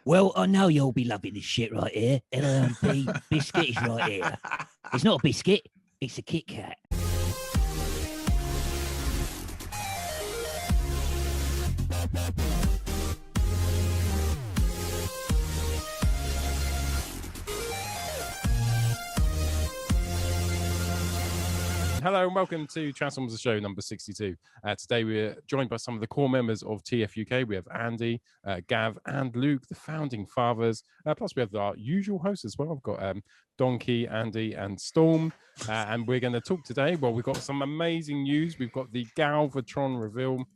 Well, I know you'll be loving this shit right here. LMP biscuit is right here. It's not a biscuit, it's a Kit Kat. Hello and welcome to Transformers Show number 62. Today we're joined by some of the core members of TFUK. We have Andy, Gav and Luke, the founding fathers. Plus we have our usual hosts as well. I've got Donkey, Andy and Storm. And we're going to talk today. Well, we've got some amazing news. We've got the Galvatron reveal.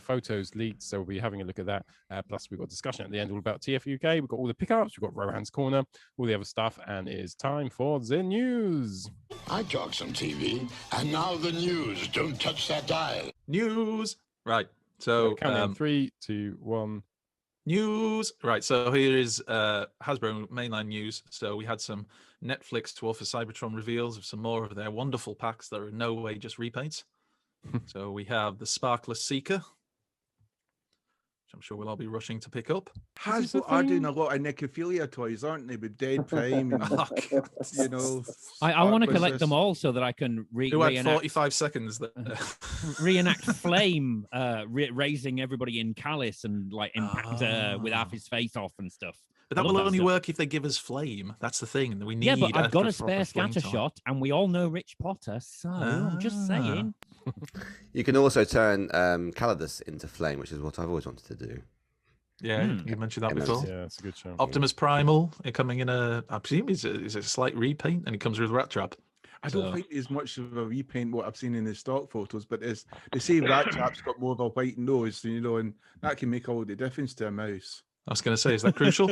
Photos leaked, so we'll be having a look at that. Plus, we've got discussion at the end all about TFUK. We've got all the pickups, we've got Rohans Corner, all the other stuff, and it is time for the news. I talk some TV, and now the news. Don't touch that dial. News. Right. So count in 3, 2, 1. News. Right. So here is Hasbro mainline news. So we had some Netflix to offer Cybertron reveals of some more of their wonderful packs that are in no way just repaints. So we have the Sparkless Seeker, which I'm sure we'll all be rushing to pick up. Hasbro are doing a lot of necrophilia toys, aren't they? With Dead Prime, and, you know. I want to collect them all so that I can Who had 45 seconds there? reenact Flame raising everybody in Callus and like impact with half his face off and stuff. But that will only work if they give us Flame. That's the thing. We need. Yeah, but I've got a spare flame scatter shot, and we all know Rich Potter, so I'm just saying. You can also turn Calidus into flame, which is what I've always wanted to do. Yeah, you mentioned that before. Yeah, it's a good show. Optimus Primal coming in I presume is a slight repaint, and he comes with Rat Trap. I don't think there's much of a repaint what I've seen in the stock photos, but they say Rat Trap's got more of a white nose, you know, and that can make all the difference to a mouse. I was going to say, is that crucial?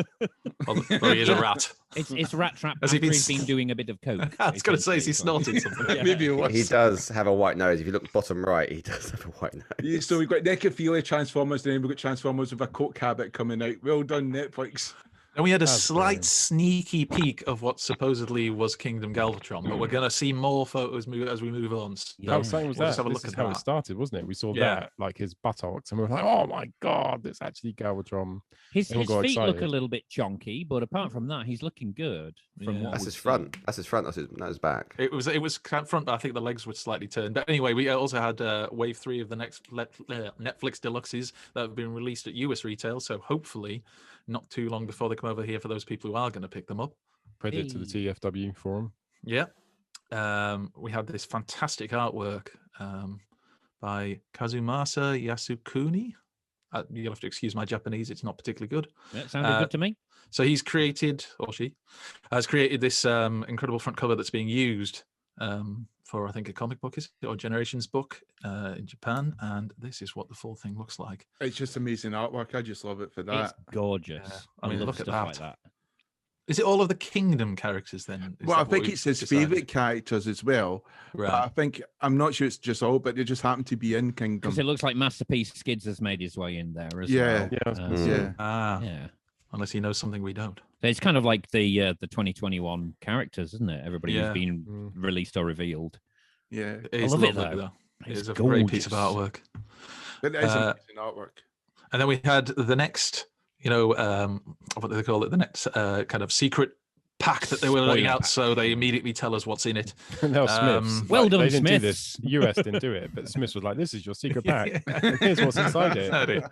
or he is a rat? It's Rat Trap Has after he he's been doing a bit of coke. I was going to say, is he snorted something? Yeah. Maybe it was. He does have a white nose. If you look bottom right, he does have a white nose. Yeah, so we've got necrophilia Transformers, and then we've got Transformers with a coke habit coming out. Well done, Netflix. And we had a slight sneaky peek of what supposedly was Kingdom Galvatron, but we're going to see more photos as we move on. So How exciting was that? Just have a This look is at how that. it started, wasn't it? We saw that, like his buttocks, and we were like, oh my God, it's actually Galvatron. His Everyone got feet look excited. a little bit chonky, but apart from that, he's looking good. From what That's we've his seen. front. That's his front. That's his back. It was front, but I think the legs were slightly turned. But anyway, we also had wave 3 of the next Netflix deluxes that have been released at US retail. So hopefully, not too long before they come over here for those people who are going to pick them up. Credit to the TFW forum. Yeah. We had this fantastic artwork by Kazumasa Yasukuni. You'll have to excuse my Japanese; it's not particularly good. That sounded good to me. So he's created, or she has created this incredible front cover that's being used for, I think, a comic book or Generations book in Japan, and this is what the full thing looks like. It's just amazing artwork. I just love it for that. It's gorgeous. Yeah. I mean, love look at stuff that. like that. Is it all of the Kingdom characters then? Well, I think it's his favourite characters as well. Right. But I'm not sure it's just all, but they just happen to be in Kingdom. Because it looks like Masterpiece Skids has made his way in there as Yeah. well. Yeah. Yeah. Unless he knows something we don't. It's kind of like the 2021 charactars, isn't it? Everybody Yeah. who's been released or revealed. Yeah. It is love it, lovely, though. It It's is a great piece of gorgeous. artwork. But it is amazing artwork. And then we had the next, what do they call it? The next kind of secret pack that they were laying Spoiler out, pack. so they immediately tell us what's in it. No, Smiths. Well done, they didn't do Smiths. this. US didn't do it, but Smiths was like, "This is your secret pack. Here's what's inside it."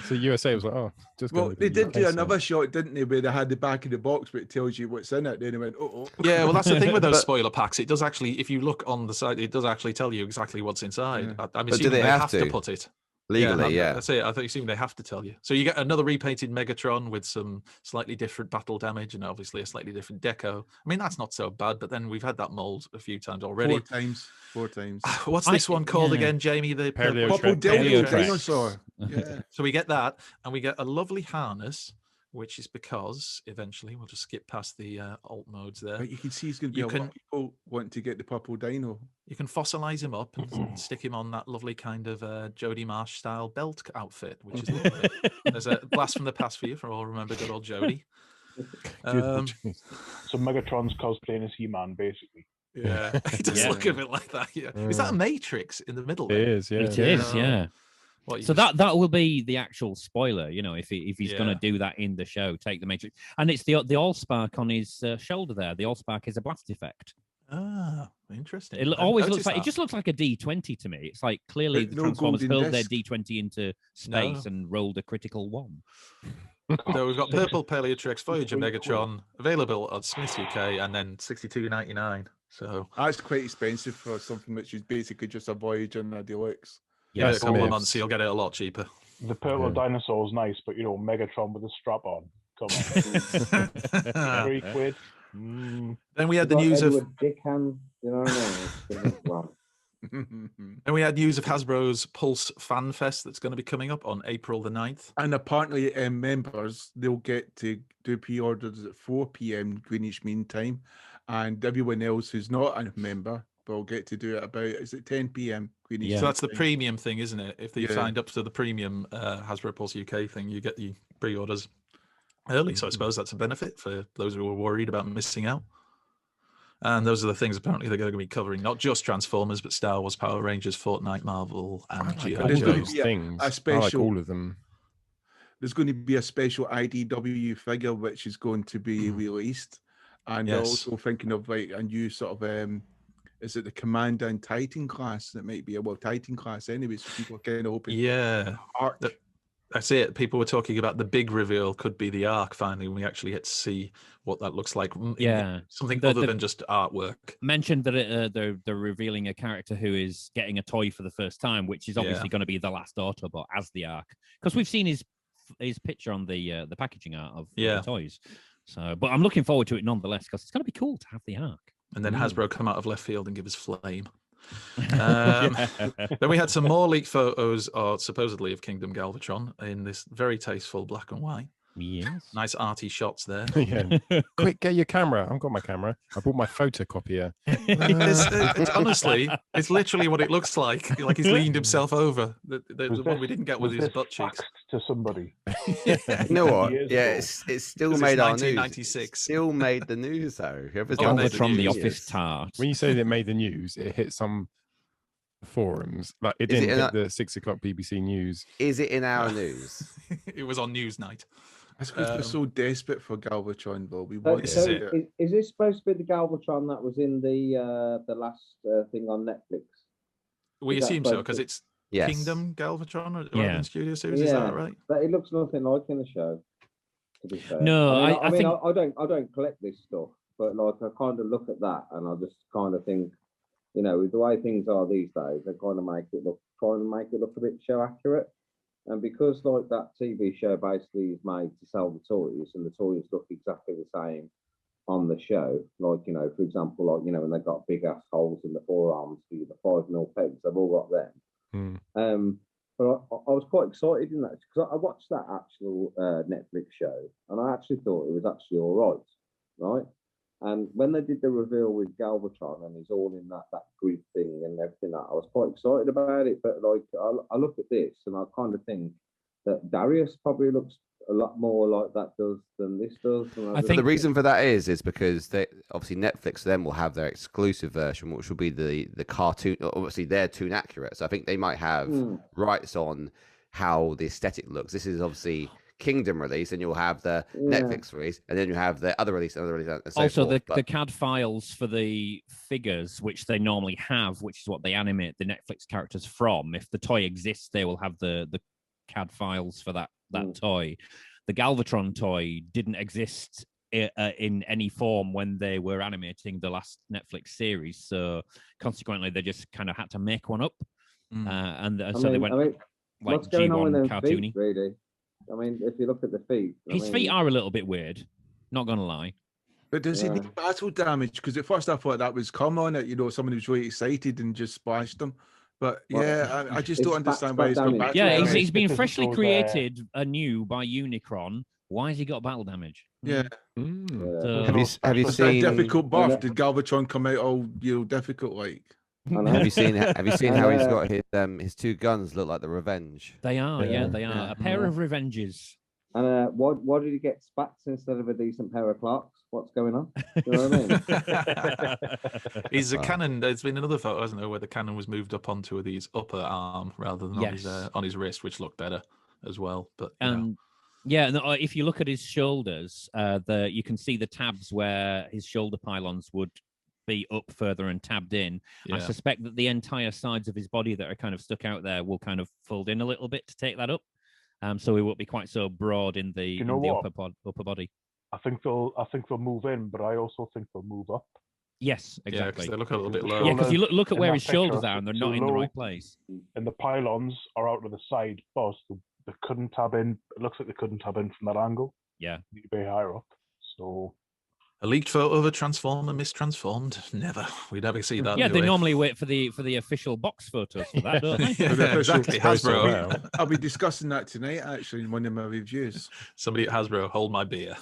So USA was like, "Oh, just." Well, they did do another shot, didn't they, where they had the back of the box, but it tells you what's in it. Then they went, oh. Yeah, well, that's the thing with those spoiler packs. It does actually, if you look on the side, it does actually tell you exactly what's inside. Yeah. I'm But do assuming they they have have to to? put it. Legally, yeah. That's it. I assume they have to tell you. So you get another repainted Megatron with some slightly different battle damage and obviously a slightly different deco. I mean, that's not so bad, but then we've had that mold a few times already. Four times. What's this one called yeah. again, Jamie? The Paleo Purple Paleo dinosaur. Yeah. So we get that, and we get a lovely harness, which is because eventually we'll just skip past the alt modes there. But you can see he's going to be You a lot of people wanting to get the purple dino. You can fossilize him up and stick him on that lovely kind of Jodie Marsh style belt outfit, which is lovely. There's a blast from the past for you, for all remember good old Jodie. So Megatron's cosplaying as He-Man, basically. Yeah, it does look a bit like that. Yeah, is that a Matrix in the middle? It there? is, yeah. It is, yeah. What, you So just- that will be the actual spoiler, you know, if he's going to do that in the show, take the Matrix, and it's the Allspark on his shoulder there. The Allspark is a blast effect. Ah, interesting. It I didn't always looks notice like that. it just looks like a D20 to me. It's like clearly But the no Transformers golden hurled their disc. D20 into space and rolled a critical 1. So we've got Purple Paleotrix, Voyager Megatron, available on Smith's UK, and then $62.99. So That's quite expensive for something which is basically just a Voyager and a Deluxe. yeah, Yes, a couple of Smiths. months, you'll get it a lot cheaper. The purple Yeah. dinosaur's nice, but Megatron with a strap on. Come on. £3. Then we had the news of Dickham, you know what I mean? Well, then we had news of Hasbro's Pulse Fan Fest that's going to be coming up on April the 9th. And apparently, members, they'll get to do pre-orders at 4 p.m. Greenwich Mean Time, and everyone else who's not a member will get to do it about, is it 10 p.m. Greenwich Yeah. So Mean that's the Time. premium thing, isn't it? If you've Yeah. signed up to the premium Hasbro Pulse UK thing, you get the pre-orders early. So I suppose that's a benefit for those who are worried about missing out. And those are the things apparently they're going to be covering, not just Transformers, but Star Wars, Power Rangers, Fortnite, Marvel, and Like G.I. all There's gonna Joe. those be a things. I like special- all of them. There's going to be a special IDW figure which is going to be released, and they're Yes. also thinking of like a new sort of is it the Commander and Titan class? That might be Titan class anyway. So people are kind of hoping. Yeah, Arc. that's it. People were talking about the big reveal could be the Ark finally, when we actually get to see what that looks like. Yeah. Something The- other the- than just artwork. Mentioned that they're revealing a character who is getting a toy for the first time, which is obviously going to be the last Autobot as the Ark, because we've seen his picture on the packaging art of the toys. So, but I'm looking forward to it nonetheless, because it's going to be cool to have the Ark. And then Hasbro come out of left field and give us Flame. Yeah. Then we had some more leaked photos, supposedly, of Kingdom Galvatron in this very tasteful black and white. Yes. Nice arty shots there. Yeah. Quick, get your camera. I've got my camera. I brought my photocopier. It's honestly, it's literally what it looks like. Like he's leaned himself over. The one we didn't get with his butt cheeks. To somebody. You know what? Years Yeah, ago. it's still This is made our news. 1996. It's still made the news though. Whoever's Oh, done made it the Galvatron, the news. office tart. When you say that it made the news, it hit some forums. Like it Is it didn't in hit the 6 o'clock BBC News. Is it in our news? It was on Newsnight. That's because we're so desperate for Galvatron, though. We So, want This so is it. it. is this supposed to be the Galvatron that was in the last thing on Netflix? We Is that assume so supposed because to- it's Yes. Kingdom Galvatron or Yeah. Urban Studio Series. Is that right? But it looks nothing like in the show. To be fair. No, I I think- I don't collect this stuff, but like I kind of look at that and I just kind of think, with the way things are these days, they kind of try and make it look a bit show accurate. And because like that TV show basically is made to sell the toys, and the toys look exactly the same on the show, like for example, like when they've got big ass holes in the forearms for the 5mm pegs, they've all got them. But I was quite excited in that because I watched that actual Netflix show, and I actually thought it was actually all right. And when they did the reveal with Galvatron and he's all in that group thing and everything, I was quite excited about it. But like I look at this and I kind of think that Darius probably looks a lot more like that does than this does. And I But think- the reason for that is because they obviously Netflix then will have their exclusive version, which will be the cartoon. Obviously, they're toon accurate, so I think they might have rights on how the aesthetic looks. This is obviously Kingdom release, and you'll have the Netflix release, and then you have the other release, and so Also, forth. the CAD files for the figures, which they normally have, which is what they animate the Netflix characters from. If the toy exists, they will have the CAD files for that toy. The Galvatron toy didn't exist in any form when they were animating the last Netflix series, so consequently, they just kind of had to make one up, and so they went like what's going on with G1 them cartoony. feet, really? I mean, if you look at the feet, His feet are a little bit weird. Not gonna lie. But does he need battle damage? Because at first I thought that was come on it. Someone who's really excited and just splashed them. But yeah, I just don't understand why he's got battle Yeah, damage. he's been because freshly those, created anew by Unicron. Why has he got battle damage? Yeah. So- Have you Was that seen difficult buff? Did Galvatron come out all difficult like? Have you seen how he's got his two guns look like the Revenge? They are, yeah, Yeah. they are. Yeah. A pair of revenges. And why did he get spats instead of a decent pair of Clarks? What's going on? You know what I mean? He's a cannon. There's been another photo, hasn't there, where the cannon was moved up onto his upper arm rather than on his wrist, which looked better as well. But yeah, and if you look at his shoulders, you can see the tabs where his shoulder pylons would be up further and tabbed in. I suspect that the entire sides of his body that are kind of stuck out there will kind of fold in a little bit to take that up. So he won't be quite so broad in the, upper body. I think they'll move in, but I also think they'll move up. Yes, exactly. Yeah, they look a little bit low. Yeah, because you look at where his shoulders picture, are, and they're not in the right place. And the pylons are out to the side first. They couldn't tab in. It looks like they couldn't tab in from that angle. Yeah, need to be higher up. So. A leaked photo of a transformer mistransformed? Never. We never see that. Yeah, they normally wait for the official box photos for that, don't they? Yeah, exactly. Hasbro. I'll be discussing that tonight, actually, in one of my reviews. Somebody at Hasbro, hold my beer.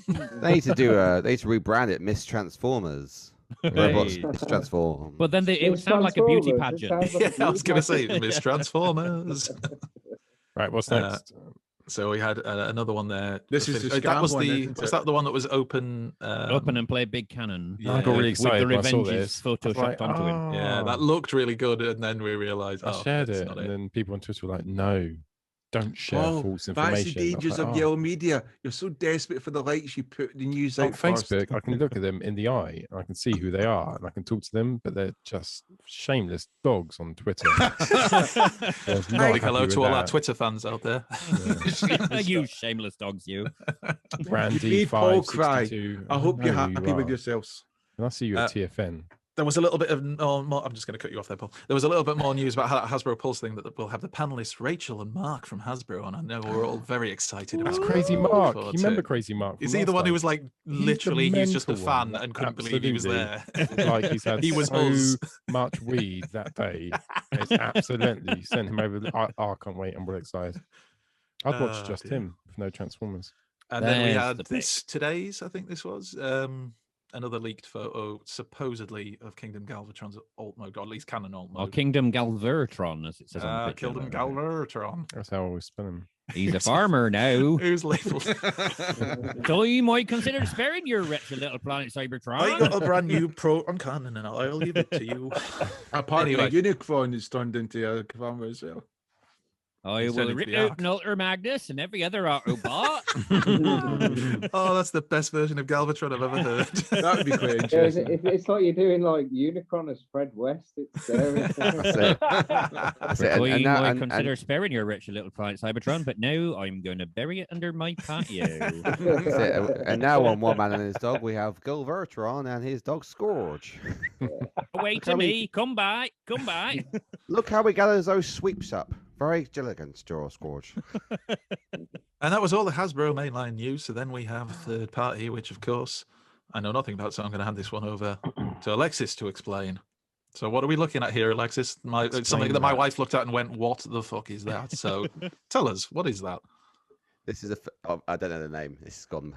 They need to rebrand it Mistransformers. Robots mistransform. But then it would sound like a beauty pageant. I was going to say Mistransformers. Right, what's next? So we had another one there. This is the that was one, was that the one that was open? Open and play big cannon. I got really excited with the when I saw Revenges this. photoshopped onto him. Yeah, that looked really good, and then we realised I shared it, and then people on Twitter were like, "No, don't share false information." That's the dangers of yellow media. You're so desperate for the likes, you put the news on out Facebook. first. I can look at them in the eye, and I can see who they are, and I can talk to them, but they're just shameless dogs on Twitter. Like hello to all our Twitter fans out there. Yeah. You shameless dogs, you. Randy, Paul cry. I hope you're happy with yourself. yourselves. And I see you at TFN. There was a little bit of more, I'm just going to cut you off there, Paul. There was a little bit more news about Hasbro Pulse thing that we'll have the panelists Rachel and Mark from Hasbro on. I know we're all very excited about. That's Crazy Mark. You remember Crazy Mark? Is he the one who was like literally he's just a fan and couldn't believe he was there? Like he's had he was so much weed that day. It's absolutely sent him over. I can't wait. I'm really excited. I'd watch just him with no Transformers. And then we had today's, I think this was. Another leaked photo, supposedly, of Kingdom Galvatron's alt mode, or at least canon alt mode. Or Kingdom Galvatron, as it says on the picture. Kingdom Galvatron. That's how I always spell him. He's a farmer now. Who's labelled? So you might consider sparing your wretched little planet, Cybertron. I got a brand new proton cannon, and I'll leave it to you. Apparently, a unicorn is turned into a farmer as well. I will rip out an Ultra Magnus and every other Autobot. Oh, that's the best version of Galvatron I've ever heard. That would be quite interesting. It's like you're doing like Unicron as Fred West. It's That's it. You might consider sparing your wretched little planet, Cybertron, but now I'm going to bury it under my patio. And now on One Man and His Dog, we have Galvatron and his dog Scourge. Wait to me. Come by. Come by. Look how he gathers those sweeps up. Very elegant, Scourge. And that was all the Hasbro mainline news. So then we have third party, which of course I know nothing about. So I'm going to hand this one over to Alexis to explain. So what are we looking at here, Alexis? Something that my wife looked at and went, "What the fuck is that?" So tell us, what is that? This is I don't know the name. This is gone.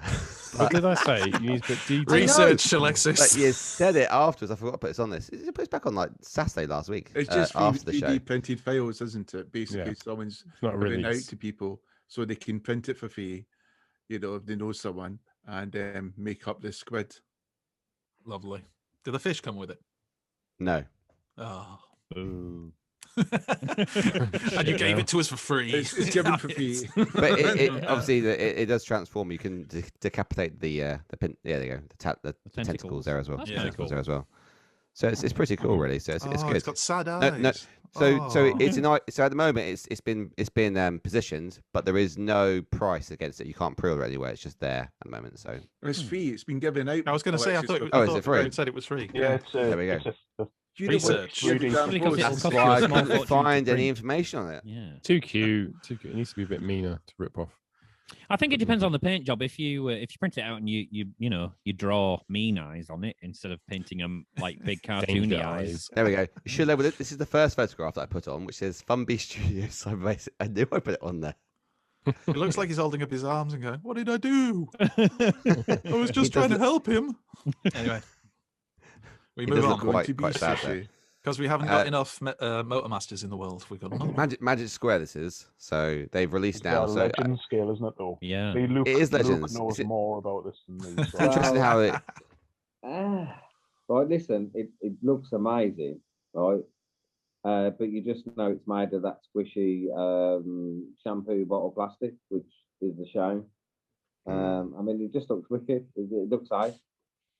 What did I say? You need to put details. Research, Alexis. But you said it afterwards. I forgot to put this on this. It was back on like Saturday last week. It's just after the 3D show. printed files, isn't it? Basically, someone's giving out to people so they can print it for free. You know, if they know someone, and make up this squid. Lovely. Did the fish come with it? No. Oh. Ooh. And you gave it to us for free. It's given for free. But it obviously it does transform. You can decapitate the pin. Yeah, there you go. The tentacles there as well. That's tentacles there as well. So it's pretty cool, really. So it's good. It's got sad eyes. So it's so at the moment it's been positioned, but there is no price against it. You can't pre-order anywhere. It's just there at the moment. So it's free. It's been given out. I was going to say, I thought. Is it free? It said it was free. Yeah, there we go. Research. That's why I couldn't find any information on it. Yeah. Too cute. It needs to be a bit meaner to rip off. I think it depends on the paint job. If you print it out and you draw mean eyes on it instead of painting them like big cartoony eyes. There we go. You should label it. This is the first photograph that I put on, which says Bumblebee Studios. So I knew I put it on there. It looks like he's holding up his arms and going, "What did I do? I was just trying to help him." Anyway, we move on. Quite sad there. Because we haven't got enough Motor Masters in the world. We've got another one. Magic Square. This is so they've released now. So Legend scale, isn't it? Though. Yeah, Luke, it is Luke Legends. knows more about this than me. So. Interesting how it. Right, listen, it looks amazing, right? But you just know it's made of that squishy shampoo bottle plastic, which is a shame. I mean, it just looks wicked. It looks nice.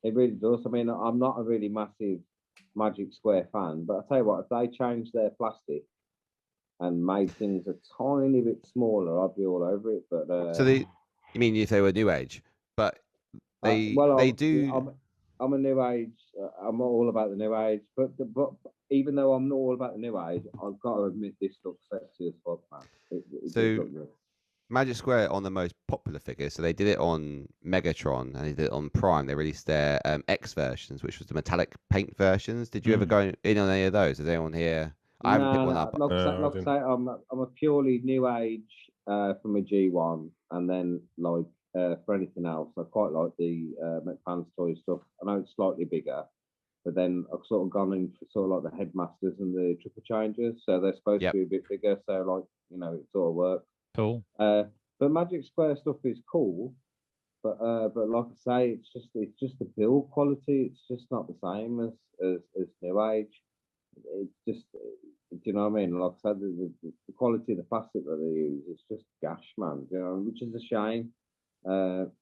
It really does. I mean, I'm not a really massive Magic Square fan, but I tell you what, if they changed their plastic and made things a tiny bit smaller, I'd be all over it. But you mean if they were New Age? But they do. I'm a New Age. I'm all about the New Age, but even though I'm not all about the New Age, I've got to admit this looks sexy as fuck, man. It does look good. Magic Square on the most popular figures, so they did it on Megatron and they did it on Prime. They released their X versions, which was the metallic paint versions. Did you ever go in on any of those? Is anyone here? I haven't picked one up. Like I say, I'm a purely New Age from a G1, and then like for anything else, I quite like the McFans toy stuff. I know it's slightly bigger, but then I've sort of gone in for sort of like the Headmasters and the Triple Changers, so they're supposed to be a bit bigger. So like it sort of works. Cool. But Magic Square stuff is cool, but like I say, it's just the build quality. It's just not the same as New Age. It's just, do you know what I mean? Like I said, the quality of the plastic that they use, it's just gash, man. You know, which is a shame. But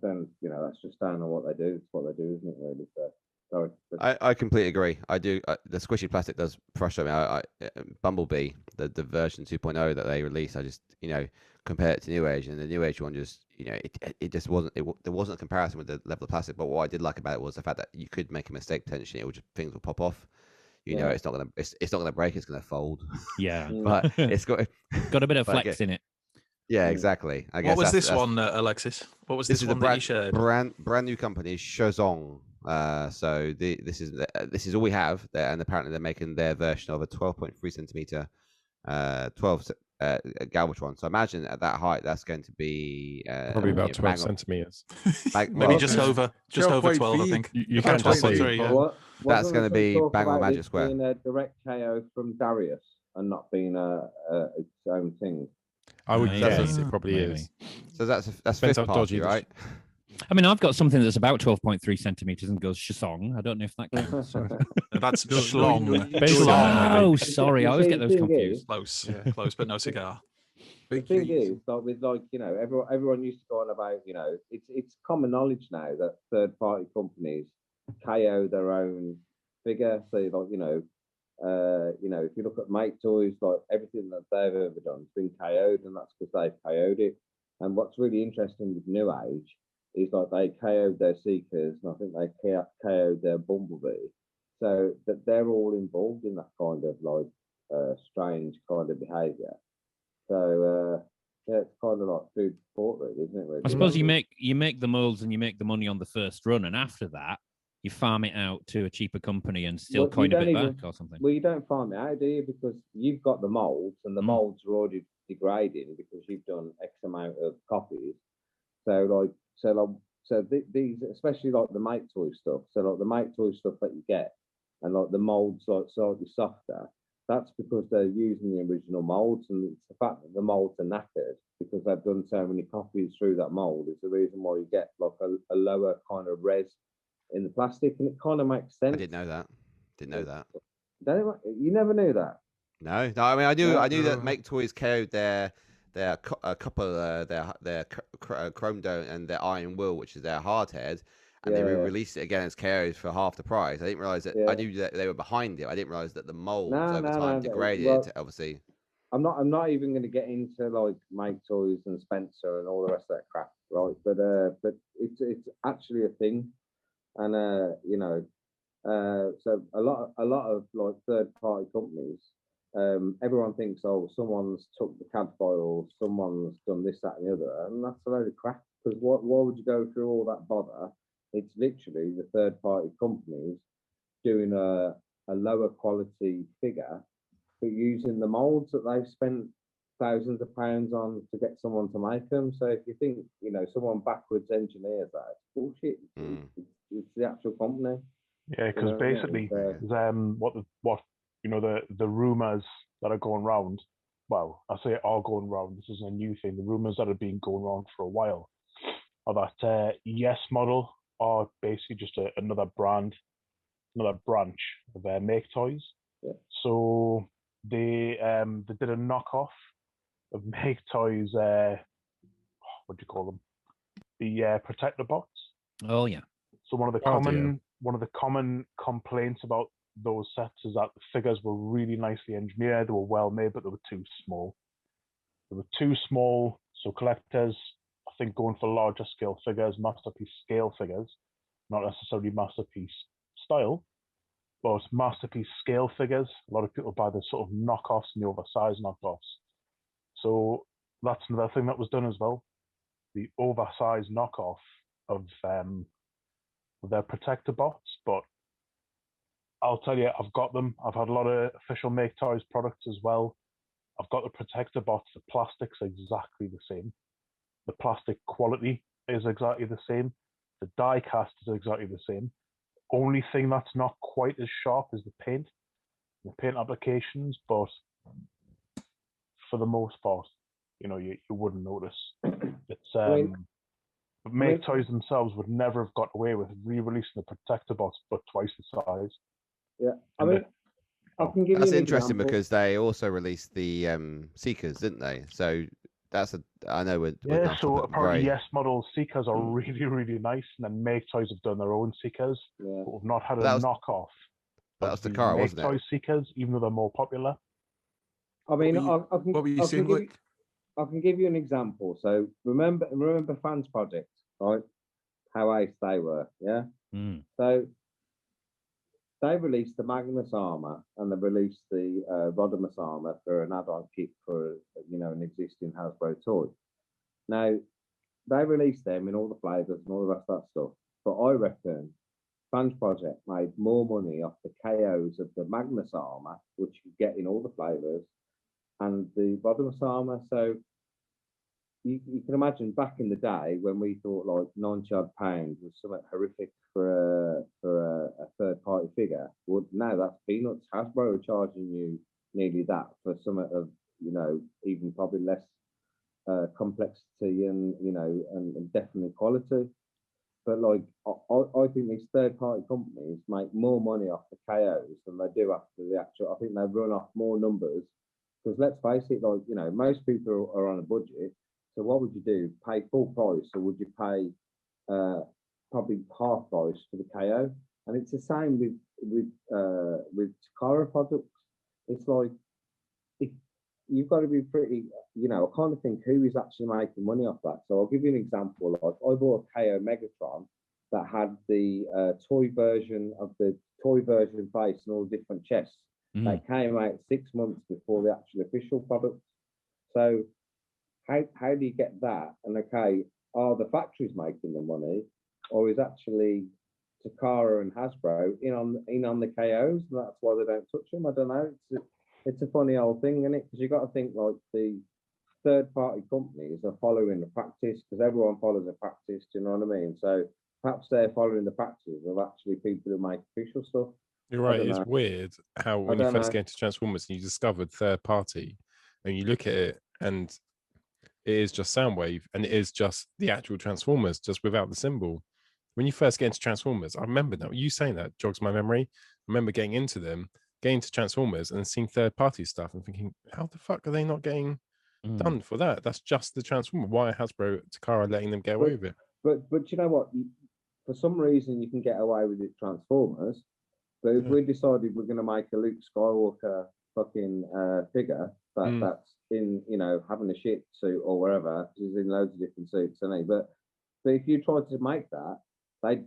then that's just down on what they do. It's what they do, isn't it? Really. So, sorry. I completely agree. I do. The squishy plastic does frustrate me. Bumblebee, the version 2.0 that they released, I just compare it to New Age, and the New Age one just it just wasn't. There wasn't a comparison with the level of plastic. But what I did like about it was the fact that you could make a mistake potentially. Things would pop off. It's not gonna break. It's gonna fold. Yeah, but it's got a bit of flex in it. Yeah, exactly. I guess. What was this one, Alexis? What was this one that you shared? Brand new company, Shozong. So this is all we have, and apparently they're making their version of a 12.3 centimeter, 12 Galvatron. So imagine at that height, that's going to be probably about 12 centimeters. Maybe just over 12, I think. You can't just say. That's going to be bang on Magic Square. Being a direct KO from Darius and not being its own thing. I would guess it probably is. So that's fifth party, right? I mean, I've got something that's about 12.3 centimeters and goes shesong. I don't know if that counts. That's schlong. Oh, sorry, I always get those confused. Close, but no cigar. The thing is, everyone used to go on about, it's common knowledge now that third-party companies KO their own figure. So, if you look at Mate Toys, like everything that they've ever done has been KO'd, and that's because they've KO'd it. And what's really interesting with New Age is like they KO'd their Seekers, and I think they KO'd their Bumblebee. So that they're all involved in that kind of like strange kind of behaviour. So it's kind of like food for thought, really, isn't it? Really? I suppose you make the molds and you make the money on the first run, and after that you farm it out to a cheaper company and still coin a bit back or something. Well, you don't farm it out, do you? Because you've got the molds, and the molds are already degrading because you've done X amount of copies. So these, especially like the Mate Toy stuff. So like the Mate Toy stuff that you get, and like the molds like slightly softer. That's because they're using the original molds, and it's the fact that the molds are knackered because they've done so many copies through that mold is the reason why you get like a lower kind of res in the plastic, and it kind of makes sense. I didn't know that. You never knew that? No. I mean, I knew that Make Toys KO'd their copper, their chrome dome and their iron will, which is their hardhead, and they released it again as KOs for half the price. I didn't realize that. I knew that they were behind it. I didn't realize that the molds over time degraded. Well, obviously, I'm not even going to get into like Make Toys and Spencer and all the rest of that crap, right? But it's actually a thing. And so a lot of like third party companies, everyone thinks, oh, someone's took the CAD files, someone's done this, that, and the other, and that's a load of crap. Because why would you go through all that bother? It's literally the third party companies doing a lower quality figure, but using the molds that they've spent thousands of pounds on to get someone to make them. So if you think someone backwards engineers that, it's bullshit. It's the actual company. Yeah, because basically, what the rumors that are going around. Well, I say are going around. This isn't a new thing. The rumors that have been going around for a while are that Yes Model are basically just another brand, another branch of Make Toys. Yeah. So they did a knockoff of Make Toys. What do you call them? The protector bots. Oh yeah. So one of the common complaints about those sets is that the figures were really nicely engineered. They were well made, but they were too small. They were too small. So collectors, I think, going for larger scale figures, masterpiece scale figures, not necessarily masterpiece style, but masterpiece scale figures. A lot of people buy the sort of knockoffs and the oversized knockoffs. So that's another thing that was done as well. The oversized knockoff of their protector bots, but I'll tell you, I've got them. I've had a lot of official Make Toys products as well. I've got the protector bots. The plastic's exactly the same. The plastic quality is exactly the same. The die cast is exactly the same. Only thing that's not quite as sharp is the paint applications, but for the most part, you wouldn't notice. It's but Make Toys themselves would never have got away with re-releasing the protector bots but twice the size. Yeah, I mean, I can give That's you an interesting example. because they also released the Seekers, didn't they? So I know we're so apparently Yes Model Seekers are really, really nice, and then Make Toys have done their own Seekers, but we've not had a knockoff. That was the car, wasn't it? Make Toys Seekers, even though they're more popular. I mean, what were you saying, Luke? I can give you an example. So remember Fans Project, right? How ace they were, yeah? So they released the Magnus armor and they released the Rodimus armor for an add-on kit for an existing Hasbro toy. Now they released them in all the flavors and all the rest of that stuff. But I reckon Fans Project made more money off the KOs of the Magnus armor, which you get in all the flavors, and the Rodimus armor. So you can imagine back in the day when we thought like £90 was something horrific for a third party figure. Well, now that's peanuts. Hasbro are charging you nearly that for something of even probably less complexity and and definitely quality. But like I think these third party companies make more money off the KOs than they do after the actual. I think they run off more numbers because let's face it, most people are on a budget. So what would you do? Pay full price, or would you pay probably half price for the KO? And it's the same with Takara products. It's like if you've got to be pretty, I kind of think who is actually making money off that. So I'll give you an example. Like I bought a KO Megatron that had the toy version face and all different chests that came out 6 months before the actual official product. So how do you get that? And okay, are the factories making the money, or is actually Takara and Hasbro in on the KOs, and that's why they don't touch them? I don't know. It's a funny old thing, isn't it? Because you got to think like the third party companies are following the practice because everyone follows the practice. Do you know what I mean? So perhaps they're following the practice of actually people who make official stuff. You're right. It's weird how when you first get into Transformers and you discovered third party, and you look at it and it is just Soundwave and it is just the actual Transformers, just without the symbol. When you first get into Transformers, I remember that you saying that jogs my memory. I remember getting into Transformers and seeing third party stuff and thinking, how the fuck are they not getting done for that? That's just the Transformer. Why are Hasbro Takara letting them get away with it? But you know what? For some reason you can get away with it Transformers, but if we decided we're going to make a Luke Skywalker fucking figure that's in having a shit suit or wherever, he's in loads of different suits, isn't he? But if you tried to make that, they'd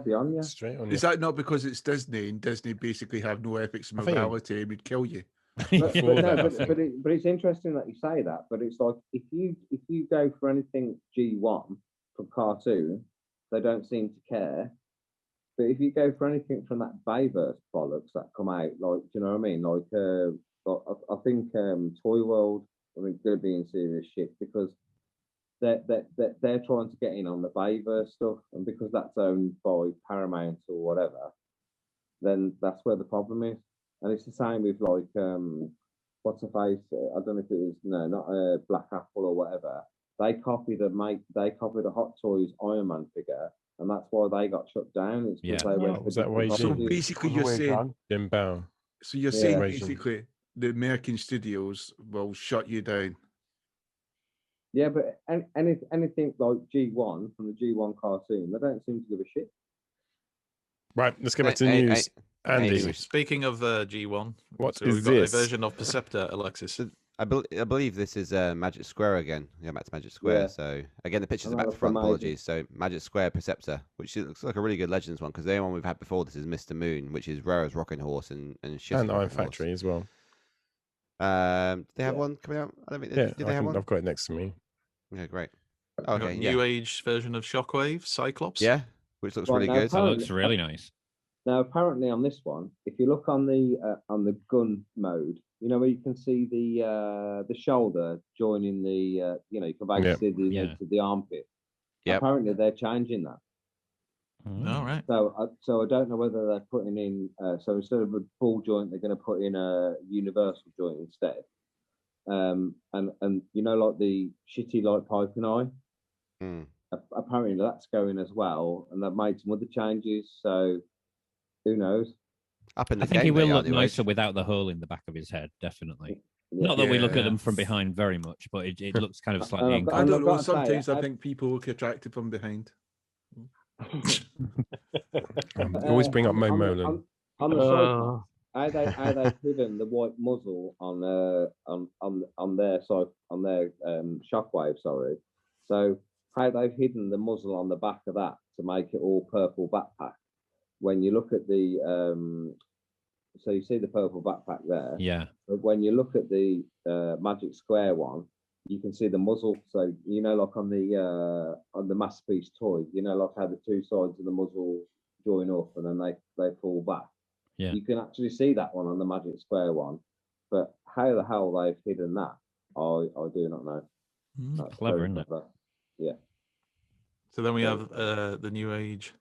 be on you. Straight on you. Is that not because it's Disney and Disney basically have no ethics and morality and would kill you? But it's interesting that you say that. But it's like if you go for anything G1 from cartoon, they don't seem to care. But if you go for anything from that Bayverse bollocks that come out, like, do you know what I mean? Like, I think Toy World, going to be in serious shit because they're trying to get in on the Bayverse stuff, and because that's owned by Paramount or whatever, then that's where the problem is. And it's the same with like what's her face? I don't know if it was not Black Apple or whatever. They copied a Hot Toys Iron Man figure, and that's why they got shut down. It's because they went. Was that way? So basically, you're saying Jim Bow. So you're saying basically the American studios will shut you down. Yeah, but anything like G1 from the G1 cartoon, they don't seem to give a shit. Right, let's get back to the news. Andy, speaking of G1, what so is we've got this? a version of Perceptor, Alexis. I believe this is Magic Square again. Yeah, back to Magic Square. Yeah. So again, the pictures are back to front. Apologies. So Magic Square Perceptor, which looks like a really good Legends one, because the only one we've had before this is Mr. Moon, which is Rare's Rocking Horse and Iron Factory as well. Do they have one coming out? I don't think. Did they have one? I've got it next to me. Okay, great. Okay, New Age version of Shockwave Cyclops. Yeah, which looks really good. That looks really nice. Now, apparently on this one, if you look on the gun mode, you know where you can see the shoulder joining the you can basically see the armpit. Yeah. Apparently they're changing that. All right. So I don't know whether they're putting in so instead of a ball joint, they're going to put in a universal joint instead. And like the shitty like piping eye. Apparently that's going as well, and they've made some other changes. So who knows? I think he will look nicer without the hole in the back of his head, definitely. Not that we look at them from behind very much, but it looks kind of slightly. I don't know. Sometimes I think people look attractive from behind. Always bring up Mo Molan. On the side, how they hidden the white muzzle on their Shockwave, sorry. So how they've hidden the muzzle on the back of that to make it all purple backpack. When you look at the so you see the purple backpack there. Yeah. But when you look at the Magic Square one, you can see the muzzle. So like on the masterpiece toy, like how the two sides of the muzzle join up and then they fall back. Yeah. You can actually see that one on the Magic Square one, but how the hell they've hidden that, I do not know. That's clever, isn't it? Yeah. So then we have the New Age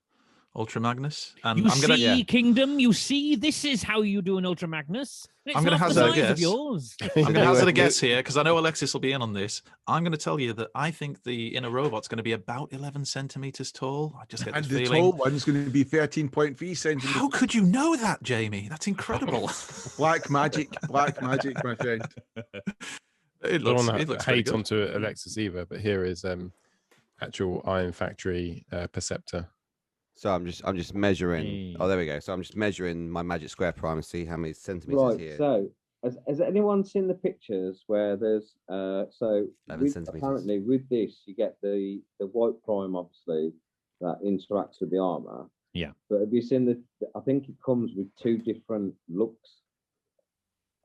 Ultra Magnus, and I'm gonna Kingdom. You see, this is how you do an Ultra Magnus. I'm going to hazard a guess. Yours. I'm going to hazard a guess here because I know Alexis will be in on this. I'm going to tell you that I think the inner robot's going to be about 11 centimeters tall. I just get this feeling. And the tall one's going to be 13.3 centimeters. How could you know that, Jamie? That's incredible. Black magic, my friend. It looks hate onto Alexis either, but here is actual Iron Factory Perceptor. So I'm just measuring. Oh, there we go. So I'm just measuring my Magic Square Prime and see how many centimeters here. So has anyone seen the pictures where there's apparently with this you get the white Prime obviously that interacts with the armor. Yeah. But have you seen I think it comes with two different looks.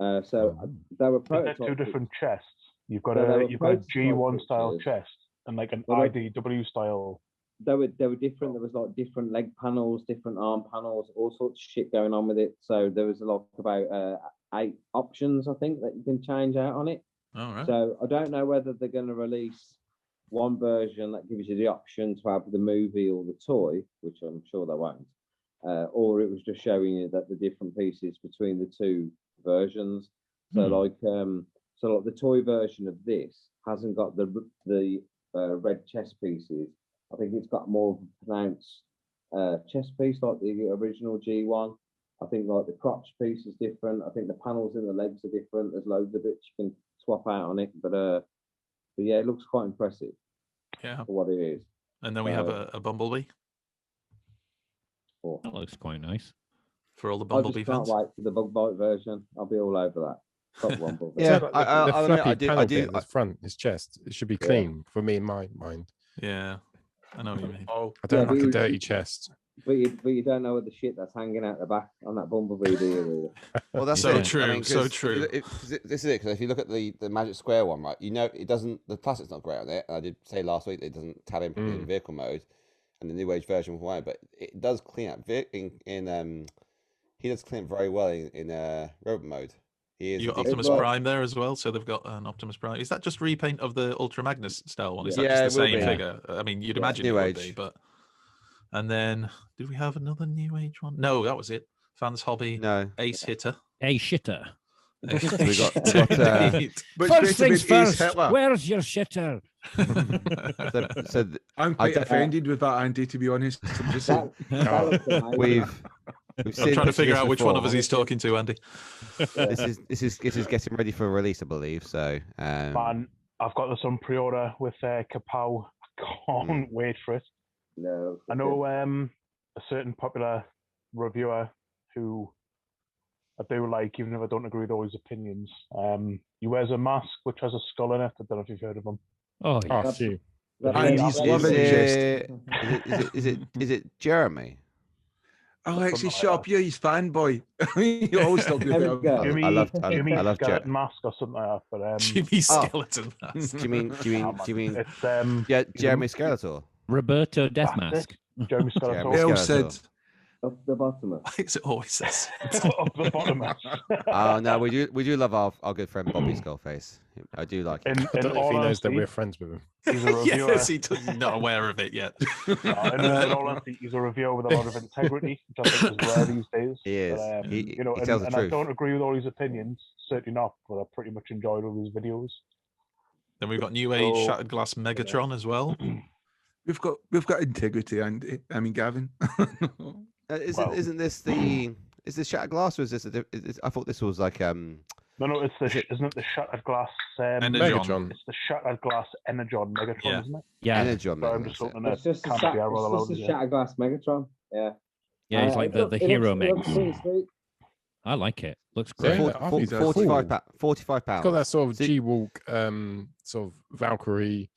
So there were two different chests. You've got a G1 style chest and like an IDW style. They were different. There was like different leg panels, different arm panels, all sorts of shit going on with it. So there was about 8 options, I think, that you can change out on it. All right. So I don't know whether they're going to release one version that gives you the option to have the movie or the toy, which I'm sure they won't, or it was just showing you that the different pieces between the two versions. So like the toy version of this hasn't got the red chest pieces. I think it's got more of a pronounced chest piece like the original G1. I think like the crotch piece is different. I think the panels in the legs are different. There's loads of bits you can swap out on it. But yeah, it looks quite impressive. Yeah. For what it is. And then we have a Bumblebee. That looks quite nice. For all the Bumblebee fans. I just can't wait for the bug bite version. I'll be all over that. Yeah, the flappy panel bit, front, his chest, it should be clean for me in my mind. Yeah. I know what you mean. I don't like a dirty chest. But you don't know what the shit that's hanging out the back on that Bumblebee, do you? Well, that's so true. So true. This is it, because if you look at the Magic Square one, right, it doesn't. The plastic's not great on it. I did say last week that it doesn't tab in vehicle mode, and the New Age version with wire, but it does clean up he does clean up very well in robot mode. He is You got indeed. Optimus Well- Prime there as well, so they've got an Optimus Prime. Is that just repaint of the Ultra Magnus style one? Is that Yeah, just the it will same be. figure? I mean, you'd Yeah. imagine New it would Age. be, but. And then, did we have another New Age one? No, that was it. Fans Hobby No. Ace Hitter. Hey, shitter. We got, Indeed. But First it's things basically Ace first, Hitler. where's your shitter? I'm quite don't- offended with that, Andy, to be honest. I'm just saying. That looks amazing. we've I'm seen trying to pictures figure of out this which one of before. us he's talking to, Andy. This is getting ready for release, I believe. So Man, I've got this on pre-order with Kapow. I can't wait for it. No, I know a certain popular reviewer who I do like, even if I don't agree with all his opinions. He wears a mask which has a skull in it. I don't know if you've heard of him. Oh, yeah. Oh, phew. Andy's loving it. Is it Jeremy? Alexis, shut up. You're his fanboy. You always talk There we about go. him. I love Skeleton mask or something like that. But Jimmy Skeleton. Do you mean it's yeah, Jeremy Skeletor? Roberto That's Deathmask. Jeremy Jeremy Skeletor. Well Skeletor. said. Up the bottom. It always says. Up the bottom. Oh no, we do love our good friend Bobby Skullface. I do like him. In, I don't know if he all knows that honesty, we're friends with him. he's a reviewer. Yes, he does not aware of it yet. In all honesty, he's a reviewer with a lot of integrity, which I think is rare these days. He is. But, He you know, tells the and I truth. don't agree with all his opinions, certainly not, but I pretty much enjoyed all his videos. Then we've got New Age So- Shattered Glass Megatron as well. We've got integrity, Andy. I mean, Gavin. Isn't this the is this Shattered Glass or is this I thought this was like No, it's isn't it the Shattered Glass? Energon. It's the Shattered Glass Energon Megatron, Yeah. isn't it? Yeah, Energon? So I'm Man, just that's it. looking at It's just a, can't be rather alone. Shattered Glass Megatron. Yeah. yeah, he's like the hero mix. I like it. Looks Yeah, great. I think it's 45 cool. £45. It's got that sort of See- G-Walk, sort of Valkyrie,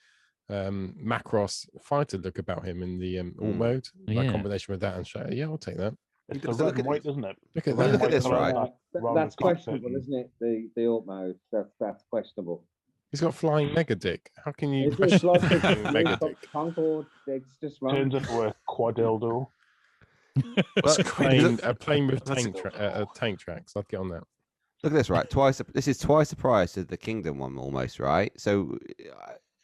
Macross fighter look about him in the alt mode. Like Yeah. combination with that and Shadow. Yeah, I'll take that. It's So the look red at and white, this. isn't it? Look at Well, that. look at this, right? That's questionable, isn't it? The alt mode. That's questionable. He's got flying Mega Dick. How can you It's question like flying Mega it's got Dick? Concord. It's just wrong. Turns into a quadildo. But A plane with tank tracks. I'd get on that. look at this, right? This is twice the price of the Kingdom one, almost, right? So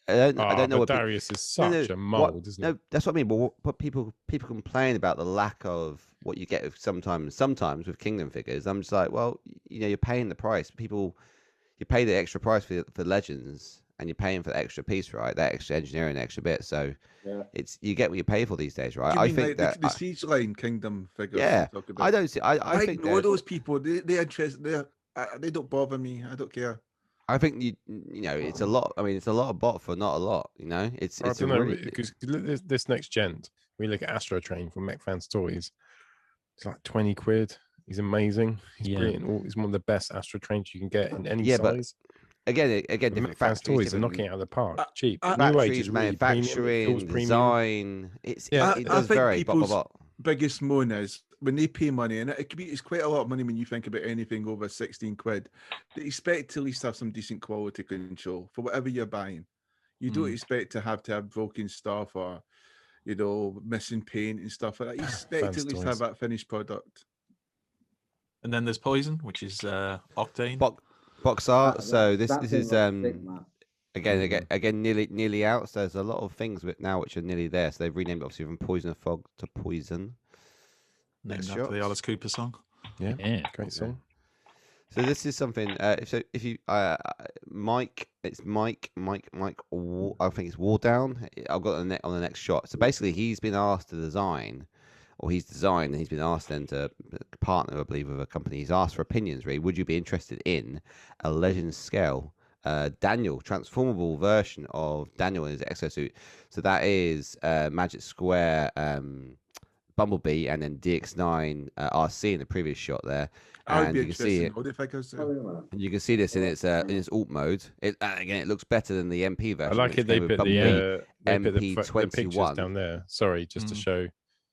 I don't know but what Darius is No, such no, a mold, isn't No, it? that's what I mean. But what people complain about the lack of what you get with sometimes with Kingdom figures. I'm just like, well, you know, you're paying the price. You pay the extra price for Legends, and you're paying for the extra piece, right? That extra engineering, extra bit. So Yeah. it's you get what you pay for these days, right? Do you I mean think like that the Siege Line Kingdom figures? Yeah, you talk about? I don't see. I I think ignore that- those people. They interest. They don't bother me. I don't care. I think you know it's a lot. I mean, it's a lot of bot for not a lot. You know, it's I a don't know, really because this next gen, we look at Astro Train from Mech Fans Toys. It's like 20 quid. He's amazing. He's Yeah. brilliant. He's one of the best Astro Trains you can get in any Yeah, but size. again, The different Mech Fans factories, Toys are different knocking it out of the park. Cheap. New Age factories, is really premium, it manufacturing, feels premium. design. It I does think vary. people's biggest moan is when they pay money, and it's quite a lot of money when you think about anything over 16 quid. They expect to at least have some decent quality control for whatever you're buying. You don't expect to have broken stuff or, you know, missing paint and stuff like that. You expect to Fans at least toys. have that finished product. And then there's Poison, which is Octane. Box art. So this That's is in the stick, man. again nearly out. So there's a lot of things now which are nearly there. So they've renamed it obviously from Poison of Fog to Poison. Named Next after the shot. Alice Cooper song. Yeah. Great song. So this is something. So if you Mike, it's Mike. I think it's War Down. I've got on the next shot. So basically, he's been asked to design, or he's designed, and he's been asked then to partner, I believe, with a company. He's asked for opinions. Really, would you be interested in a Legends scale Daniel transformable version of Daniel in his exosuit? So that is Magic Square. Bumblebee and then DX9 RC in the previous shot there, I would and be you can see interested it. in all the figures. Oh, yeah, man. And you can see this in its alt mode. Again, it looks better than the MP I version. like which it. They came with put the Bumblebee the pictures MP21. down there. Sorry, just to show,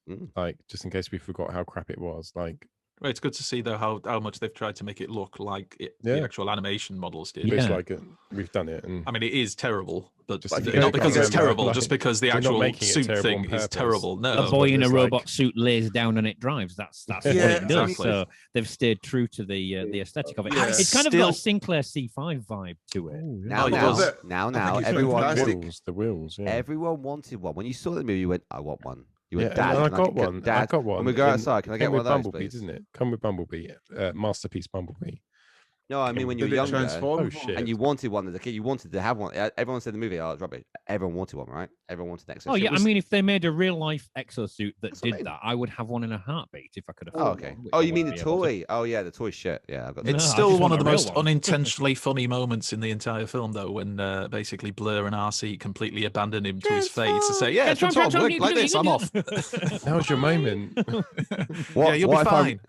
Mm. like, just in case we forgot how crap it was. Like, Well, it's good to see though how much they've tried to make it look like Yeah. the actual animation models did. Yeah. It's like we've done it, and I mean, it is terrible, but Just if you not go- because if you it's go- terrible, like, just because the they're not actual making it suit terrible thing on is purpose. terrible. No, A boy in a it's robot like- suit lays down and it drives. That's Yeah, what it does. exactly. So they've stayed true to the aesthetic of it. Yeah. It's kind of Still- got a Sinclair C5 vibe to it. Oh, yeah. Now, Oh, it now, does. now, I now, think it's everyone, fantastic. the wheels, yeah. everyone wanted one. When you saw the movie, you went, "I want one." You went, Yeah, "Dad, and I can got get- one. I Dad, got one. when we go outside, can I It get came one with of those, Bumblebee, please?" didn't it? Come with Bumblebee, Masterpiece Bumblebee. No, I mean when you were Did it younger transform? Oh, shit. and you wanted one as a kid, you wanted to have one. Everyone said in the movie, "Oh, it's rubbish." Everyone wanted one, right? Everyone wanted an exosuit. Oh yeah, was- I mean, if they made a real life exosuit that That's did amazing. that, I would have one in a heartbeat if I could afford Oh, one. okay. which Oh, I you mean the wouldn't be able to. toy? Oh, yeah, the toy shit. Yeah, I've got. No, It's I still just one want of the a real most one. unintentionally funny moments in the entire film, though, when basically Blur and RC completely abandon him to his fate to say, "Yeah, transform, like this, I'm off." That was your moment. Yeah, you'll be if I- fine.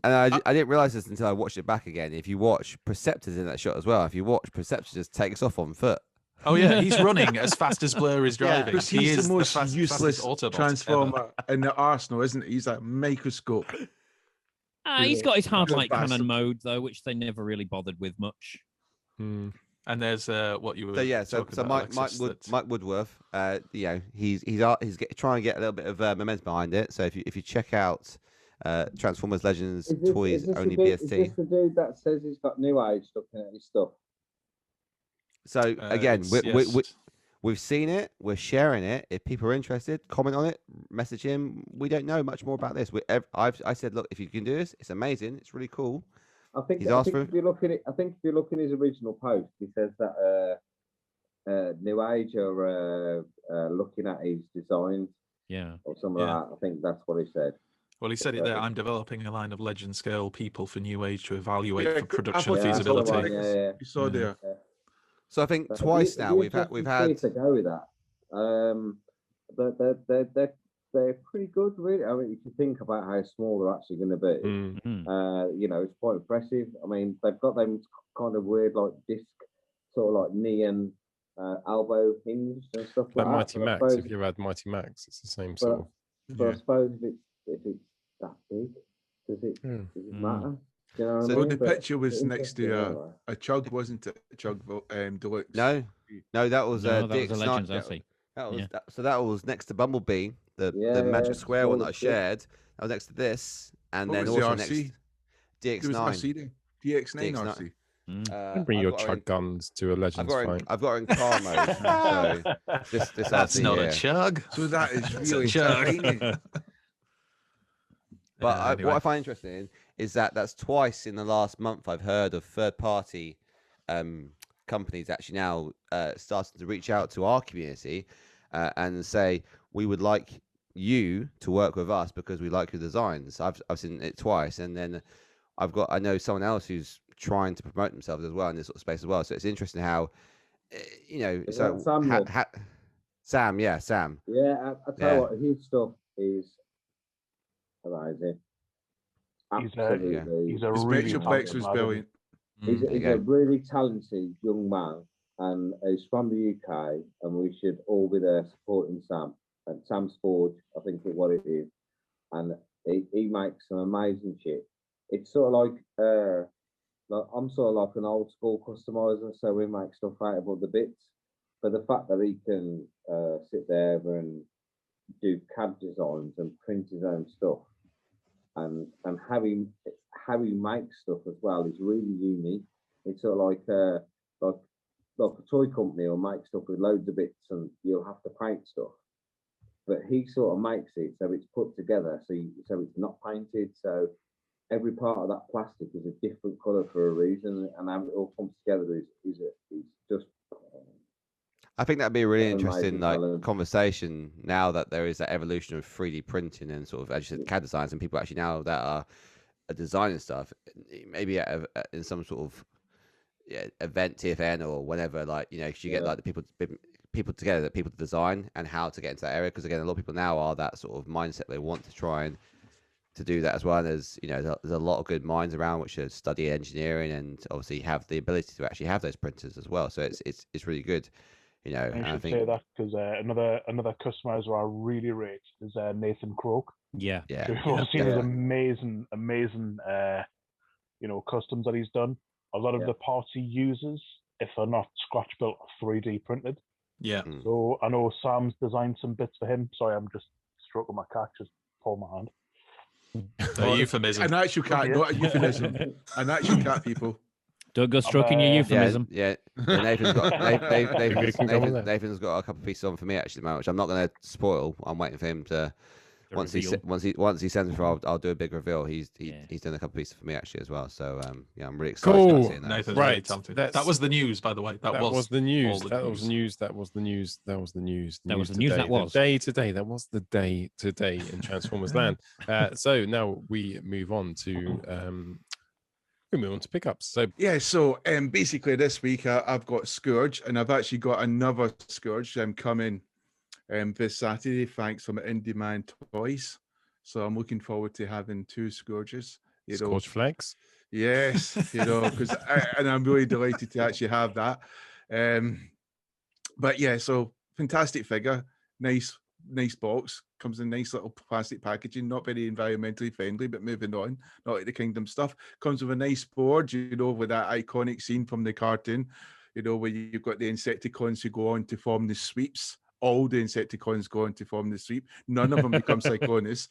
And I didn't realize this until I watched it back again. If you watch Perceptor's in that shot as well, if you watch Perceptor just takes off on foot. Oh yeah, he's running as fast as Blur is driving. Because He he's is the most fastest useless Autobot ever. transformer in the arsenal, isn't he? He's like microscope. He's got his hard Good light cannon bastard. mode though, which they never really bothered with much. Hmm. And there's what you were So yeah, so talking so about, Alexis, Mike Woodworth, you know, he's trying to get a little bit of momentum behind it. So if you check out Transformers Legends Toys Only Is BST. this the dude that says he's got New Age looking at his stuff? So again, yes. we've seen it, we're sharing it. If people are interested, comment on it, message him. We don't know much more about this. I said, look, if you can do this, it's amazing, it's really cool. I think, He's I asked think for- if you look at it, I think if you look in his original post, he says that New Age are looking at his designs Yeah. or something Yeah. like that. I think that's what he said. Well, he said it there. I'm developing a line of legend scale people for New Age to evaluate Yeah, for production I thought that's the one, feasibility. yeah. You saw there. So I think But twice it'd now be we've had interesting to see if they go with that. They're pretty good, really. I mean, if you think about how small they're actually going to be, Mm. you know, it's quite impressive. I mean, they've got them kind of weird, like disc, sort of like neon elbow hinge and stuff Like like Mighty that. Max, if you ever had Mighty Max, it's the same sort of. But I suppose if it's that big, does it matter? Do you know what I So- mean? Well, the But picture was it's next to interesting anyway. a chug, wasn't it? A chug deluxe. no, that was No, that was a DX9. Legends LC. That was Yeah. so that was next to Bumblebee, the Yeah, magic yeah, square one that I all the stuff. shared. That was next to this, and What then was the also RC? next It was DX9. RC then. DX9 DX9. RC. Don't bring I've your got her chug in- guns to a Legends fight. I've got her in car mode. So this That's RC not here. a chug. So that is That's a really chug. tiny. But Anyway. what I find interesting is that that's twice in the last month I've heard of third-party companies actually now starting to reach out to our community and say we would like you to work with us because we like your designs. I've seen it twice, and then I know someone else who's trying to promote themselves as well in this sort of space as well. So it's interesting how you know. Is So that Sam, then? Sam, yeah, Sam. Yeah, I tell Yeah. you what, his stuff is amazing. Absolutely. He's a His really Metroplex talented was lad, brilliant. He's, There you he's a go. really talented young man, and he's from the UK, and we should all be there supporting Sam. And Sam's Forge, I think is what it is, and he makes some amazing shit. It's sort of like I'm sort of like an old school customizer, so we make stuff out of other bits. But the fact that he can sit there and do CAD designs and print his own stuff, and how he makes stuff as well is really unique. It's sort of like a toy company will make stuff with loads of bits and you'll have to paint stuff, but he sort of makes it so it's put together so it's not painted. So every part of that plastic is a different color for a reason, and how it all comes together is just. I think that'd be a really Amazing interesting talent. conversation now that there is that evolution of 3D printing and sort of, as you said, CAD designs, and people actually now that are designing stuff, maybe in some sort of event, TFN or whatever, like, you know, 'cause you get like the people together, that people to design and how to get into that area. Because again, a lot of people now are that sort of mindset. They want to try and to do that as well. And there's, you know, there's a lot of good minds around which are study engineering and obviously have the ability to actually have those printers as well. So it's really good. You know, And and you I should think say that because another customizer I really rate is Nathan Croak. Yeah. yeah, We've all seen his yeah. amazing, customs that he's done. A lot of Yeah. the parts he uses, if they're not scratch built, are 3D printed. Yeah. So I know Sam's designed some bits for him. Sorry, I'm just stroking my cat. Just pull my hand. A euphemism. An actual cat, Yeah. not a euphemism. An actual cat, people. Don't go stroking your euphemism. Yeah, Nathan's got can go on there. Nathan's got a couple of pieces on for me actually, man, which I'm not going to spoil. I'm waiting for him to once he sends me for, I'll do a big reveal. He's done a couple of pieces for me actually as well. So yeah, I'm really excited Cool. about seeing that. Nathan's Right, really talented. that's- That was the news, by the way. That was the news. all That was news. That was the news. That was the news. That was the news. Today. That was the day today. That was the day today in Transformers Land. So now we move on to pickups. So Yeah, so basically this week I've got Scourge, and I've actually got another Scourge coming this Saturday, thanks from Indie Man Toys. So I'm looking forward to having 2 Scourges. Scourge flags. Yes, because and I'm really delighted to actually have that. But yeah, so fantastic figure, nice box, comes in nice little plastic packaging, not very environmentally friendly, but moving on, not like the Kingdom stuff. Comes with a nice board, with that iconic scene from the cartoon, where you've got the Insecticons who go on to form the sweeps. All the Insecticons go on to form the sweep. None of them become Cyclonus.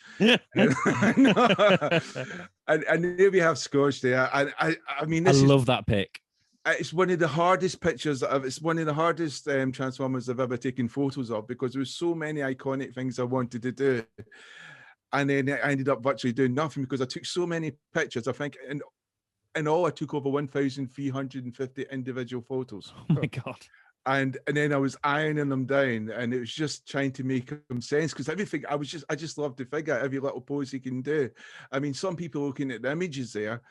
and there we have Scourge there. And I mean, I love that pic. It's one of the hardest pictures. It's one of the hardest Transformers I've ever taken photos of, because there was so many iconic things I wanted to do. And then I ended up virtually doing nothing because I took so many pictures. I think in all, I took over 1,350 individual photos. Oh my God. And then I was ironing them down, and it was just trying to make them sense, because everything I just loved the figure, every little pose he can do. I mean, some people looking at the images there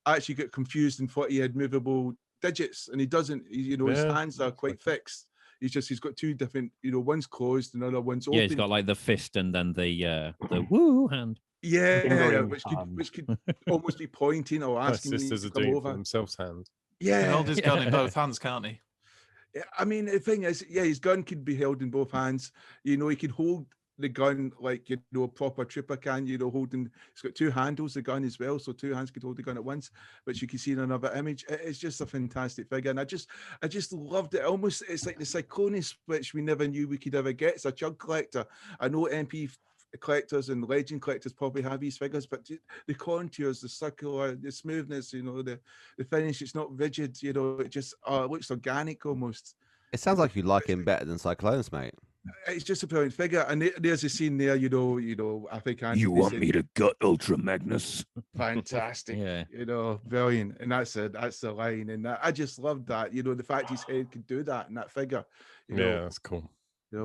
actually get confused and thought he had movable digits, and he doesn't. His hands are quite fixed. He's got 2 different, one's closed, another one's open. Yeah, he's got like the fist and then the woo hand. Yeah, which could almost be pointing or asking me sisters to are come doing it over. for themselves hand. He held his gun in both hands, can't he? Yeah, I mean, the thing is, his gun could be held in both hands. He could hold the gun like a proper trooper can. Holding. It's got 2 handles, the gun as well, so 2 hands could hold the gun at once. Which you can see in another image. It's just a fantastic figure, and I just loved it. Almost, it's like the Cyclonus, which we never knew we could ever get. It's a chug collector. I know MP collectors and legend collectors probably have these figures, but the contours, the circular, the smoothness, the finish, it's not rigid, it just it looks organic almost. It sounds like you like him better than Cyclonus, mate. It's just a brilliant figure, and there's a scene there, I think Andy, you want me to gut Ultra Magnus? Fantastic. Yeah, brilliant. And that's the line, and I just loved that, the fact his head could do that in that figure. Yeah, that's cool.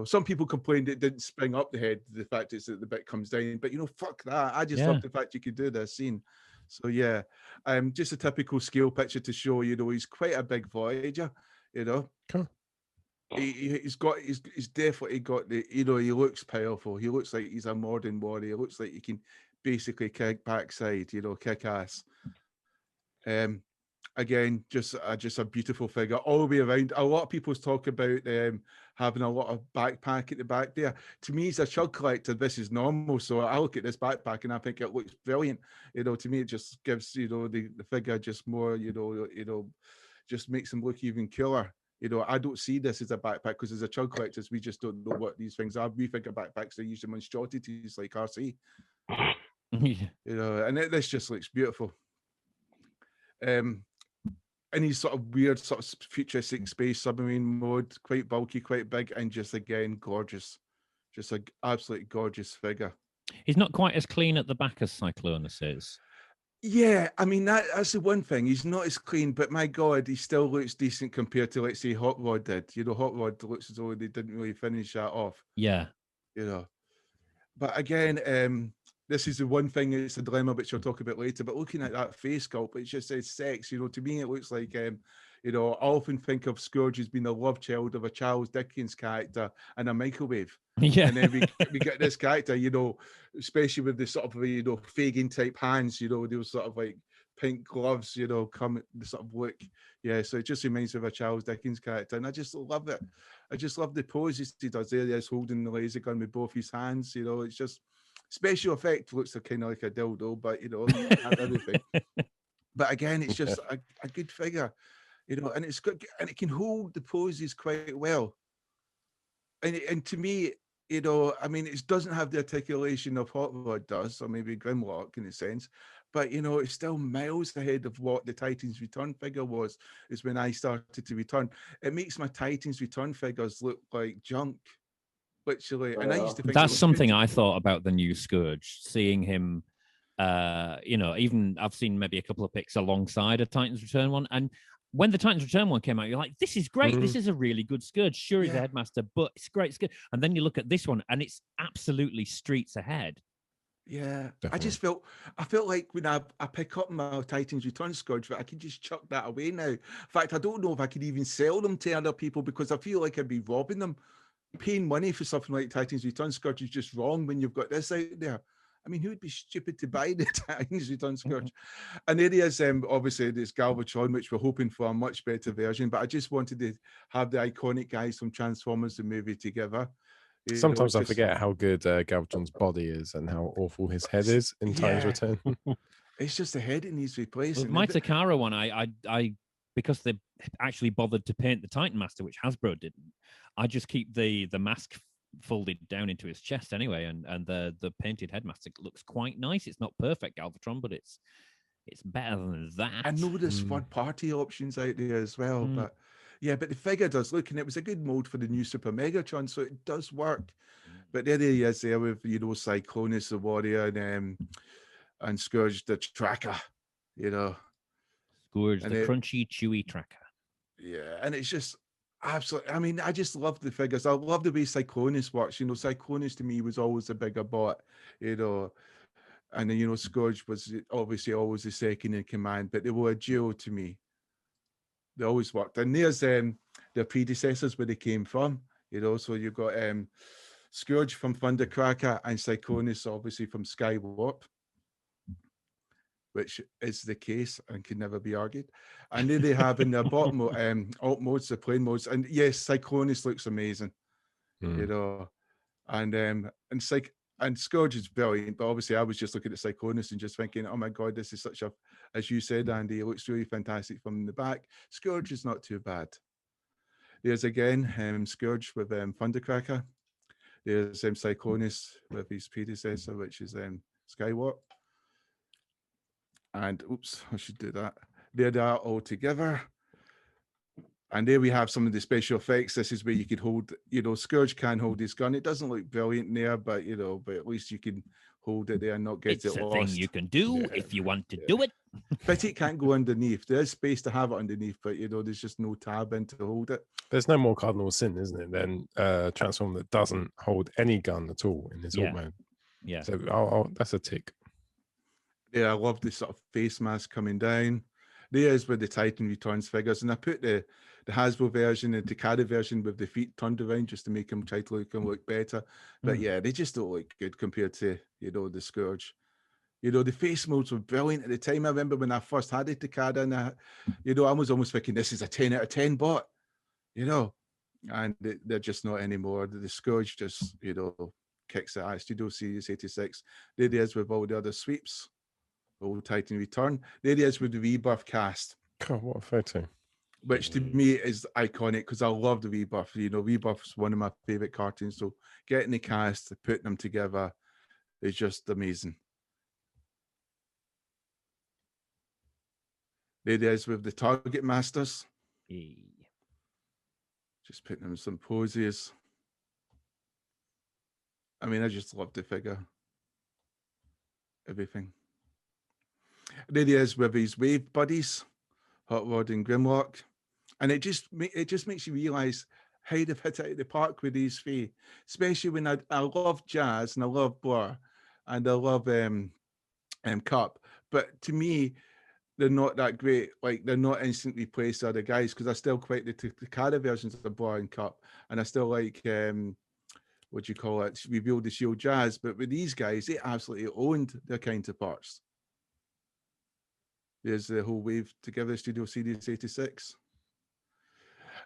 Some people complained it didn't spring up the head, the fact is that the bit comes down, but fuck that. I just love the fact you could do this scene. So yeah, just a typical scale picture to show, he's quite a big Voyager, Cool. He's definitely got the, he looks powerful. He looks like he's a modern warrior. He looks like he can basically kick backside, kick ass. Again, just a beautiful figure all the way around. A lot of people talk about having a lot of backpack at the back there. To me, as a chug collector, this is normal. So I look at this backpack and I think it looks brilliant. To me, it just gives the figure just more, just makes him look even cooler. I don't see this as a backpack because as a chug collectors, we just don't know what these things are. We think of backpacks, they're usually monstrosities like RC. And this just looks beautiful. And he's sort of weird, sort of futuristic space submarine mode, quite bulky, quite big, and just again gorgeous, just an absolutely gorgeous figure. He's not quite as clean at the back as Cyclonus is. Yeah, I mean that's the one thing. He's not as clean, but my God, he still looks decent compared to, let's say, Hot Rod did. Hot Rod looks as though they didn't really finish that off. Yeah. But again, this is the one thing, it's a dilemma which I'll talk about later, but looking at that face sculpt, it just says sex, to me it looks like, I often think of Scourge as being the love child of a Charles Dickens character and a microwave. Yeah. And then we get this character, especially with the sort of, Fagin type hands, those sort of like pink gloves, come the sort of look. Yeah, so it just reminds me of a Charles Dickens character, and I just love it. I just love the poses he does there. He's holding the laser gun with both his hands. You know, it's just special effect. Looks kind of like a dildo, but you know, everything. But again, it's just a good figure, you know, and it's good, and it can hold the poses quite well. And to me, you know, I mean, it doesn't have the articulation of Hot Rod does, or maybe Grimlock in a sense, but you know, it's still miles ahead of what the Titans Return figure was. Is when I started to return. It makes my Titans Return figures look like junk, literally. And I used to think that's something I thought about the new Scourge, seeing him. You know, even I've seen maybe a couple of pics alongside a Titans Return one, and when the Titans Return one came out, you're like, this is great. This is a really good Scourge. Sure, he's a headmaster, but it's great. It's good. And then you look at this one, and it's absolutely streets ahead. Yeah, definitely. I felt like when I pick up my Titans Return Scourge, I can just chuck that away now. In fact, I don't know if I could even sell them to other people because I feel like I'd be robbing them. Paying money for something like Titans Return Scourge is just wrong when you've got this out there. I mean, who would be stupid to buy the Titans Return Scourge? And there is obviously this Galvatron, which we're hoping for a much better version. But I just wanted to have the iconic guys from Transformers the movie together. Sometimes I forget how good Galvatron's body is and how awful his head is in Titans Return. It's just the head it needs replacing. With my Takara one, I because they actually bothered to paint the Titan Master, which Hasbro didn't. I just keep the mask folded down into his chest anyway, and the painted headmaster looks quite nice. It's not perfect Galvatron, but it's better than that. I know there's third party options out there as well, but yeah, but the figure does look, and it was a good mold for the new Super Megatron, so it does work. But there he is there with, you know, Cyclonus the warrior and Scourge the tracker, you know. Scourge the crunchy chewy tracker. Yeah, and it's just absolutely, I mean, I just love the figures. I love the way Cyclonus works. You know, Cyclonus to me was always a bigger bot, you know. And then, you know, Scourge was obviously always the second in command, but they were a duo to me. They always worked. And there's their predecessors where they came from, you know. So you've got Scourge from Thundercracker and Cyclonus obviously from Skywarp, which is the case and can never be argued. And then they have in their bottom alt modes, the plain modes. And yes, Cyclonus looks amazing, you know. And Scourge is brilliant, but obviously I was just looking at Cyclonus and just thinking, oh my God, this is such a, as you said, Andy, it looks really fantastic from the back. Scourge is not too bad. There's again Scourge with Thundercracker. There's Cyclonus with his predecessor, which is Skywarp. And oops, I should do that. There they are all together. And there we have some of the special effects. This is where you could hold, you know, Scourge can hold his gun. It doesn't look brilliant there, but you know, but at least you can hold it there and not get it lost. It's a thing you can do if you want to do it. But it can't go underneath. There is space to have it underneath, but you know, there's just no tab in to hold it. There's no more cardinal sin, isn't it? Than Transform that doesn't hold any gun at all in his alt mode. Yeah. So that's a tick. Yeah, I love this sort of face mask coming down. There is with the Titan Returns figures, and I put the Hasbro version and the Takara version with the feet turned around just to make them try to look better. But yeah, they just don't look good compared to, you know, the Scourge. You know, the face molds were brilliant at the time. I remember when I first had the Takara, and you know, I was almost thinking this is a 10 out of 10 bot, you know, and they're just not anymore. The Scourge just, you know, kicks it at Studio Series 86. There it is with all the other sweeps. Old Titan Return. There he is with the Rebirth cast. God, what a photo. Which to me is iconic because I love the Rebirth. You know, Rebirth is one of my favorite cartoons. So getting the cast, putting them together is just amazing. There he is with the Target Masters. Just putting them in some poses. I mean, I just love the figure. Everything. There he is with his wave buddies, Hot Rod and Grimlock, and it just makes you realise how they've hit it out of the park with these three. Especially when I love Jazz and I love Blur and I love Cup, but to me they're not that great. Like they're not instantly replaced other guys because I still quite the Takara versions of Blur and Cup, and I still like what do you call it? Reveal the Shield Jazz, but with these guys, they absolutely owned their counterparts. There's the whole wave together, Studio Series 86.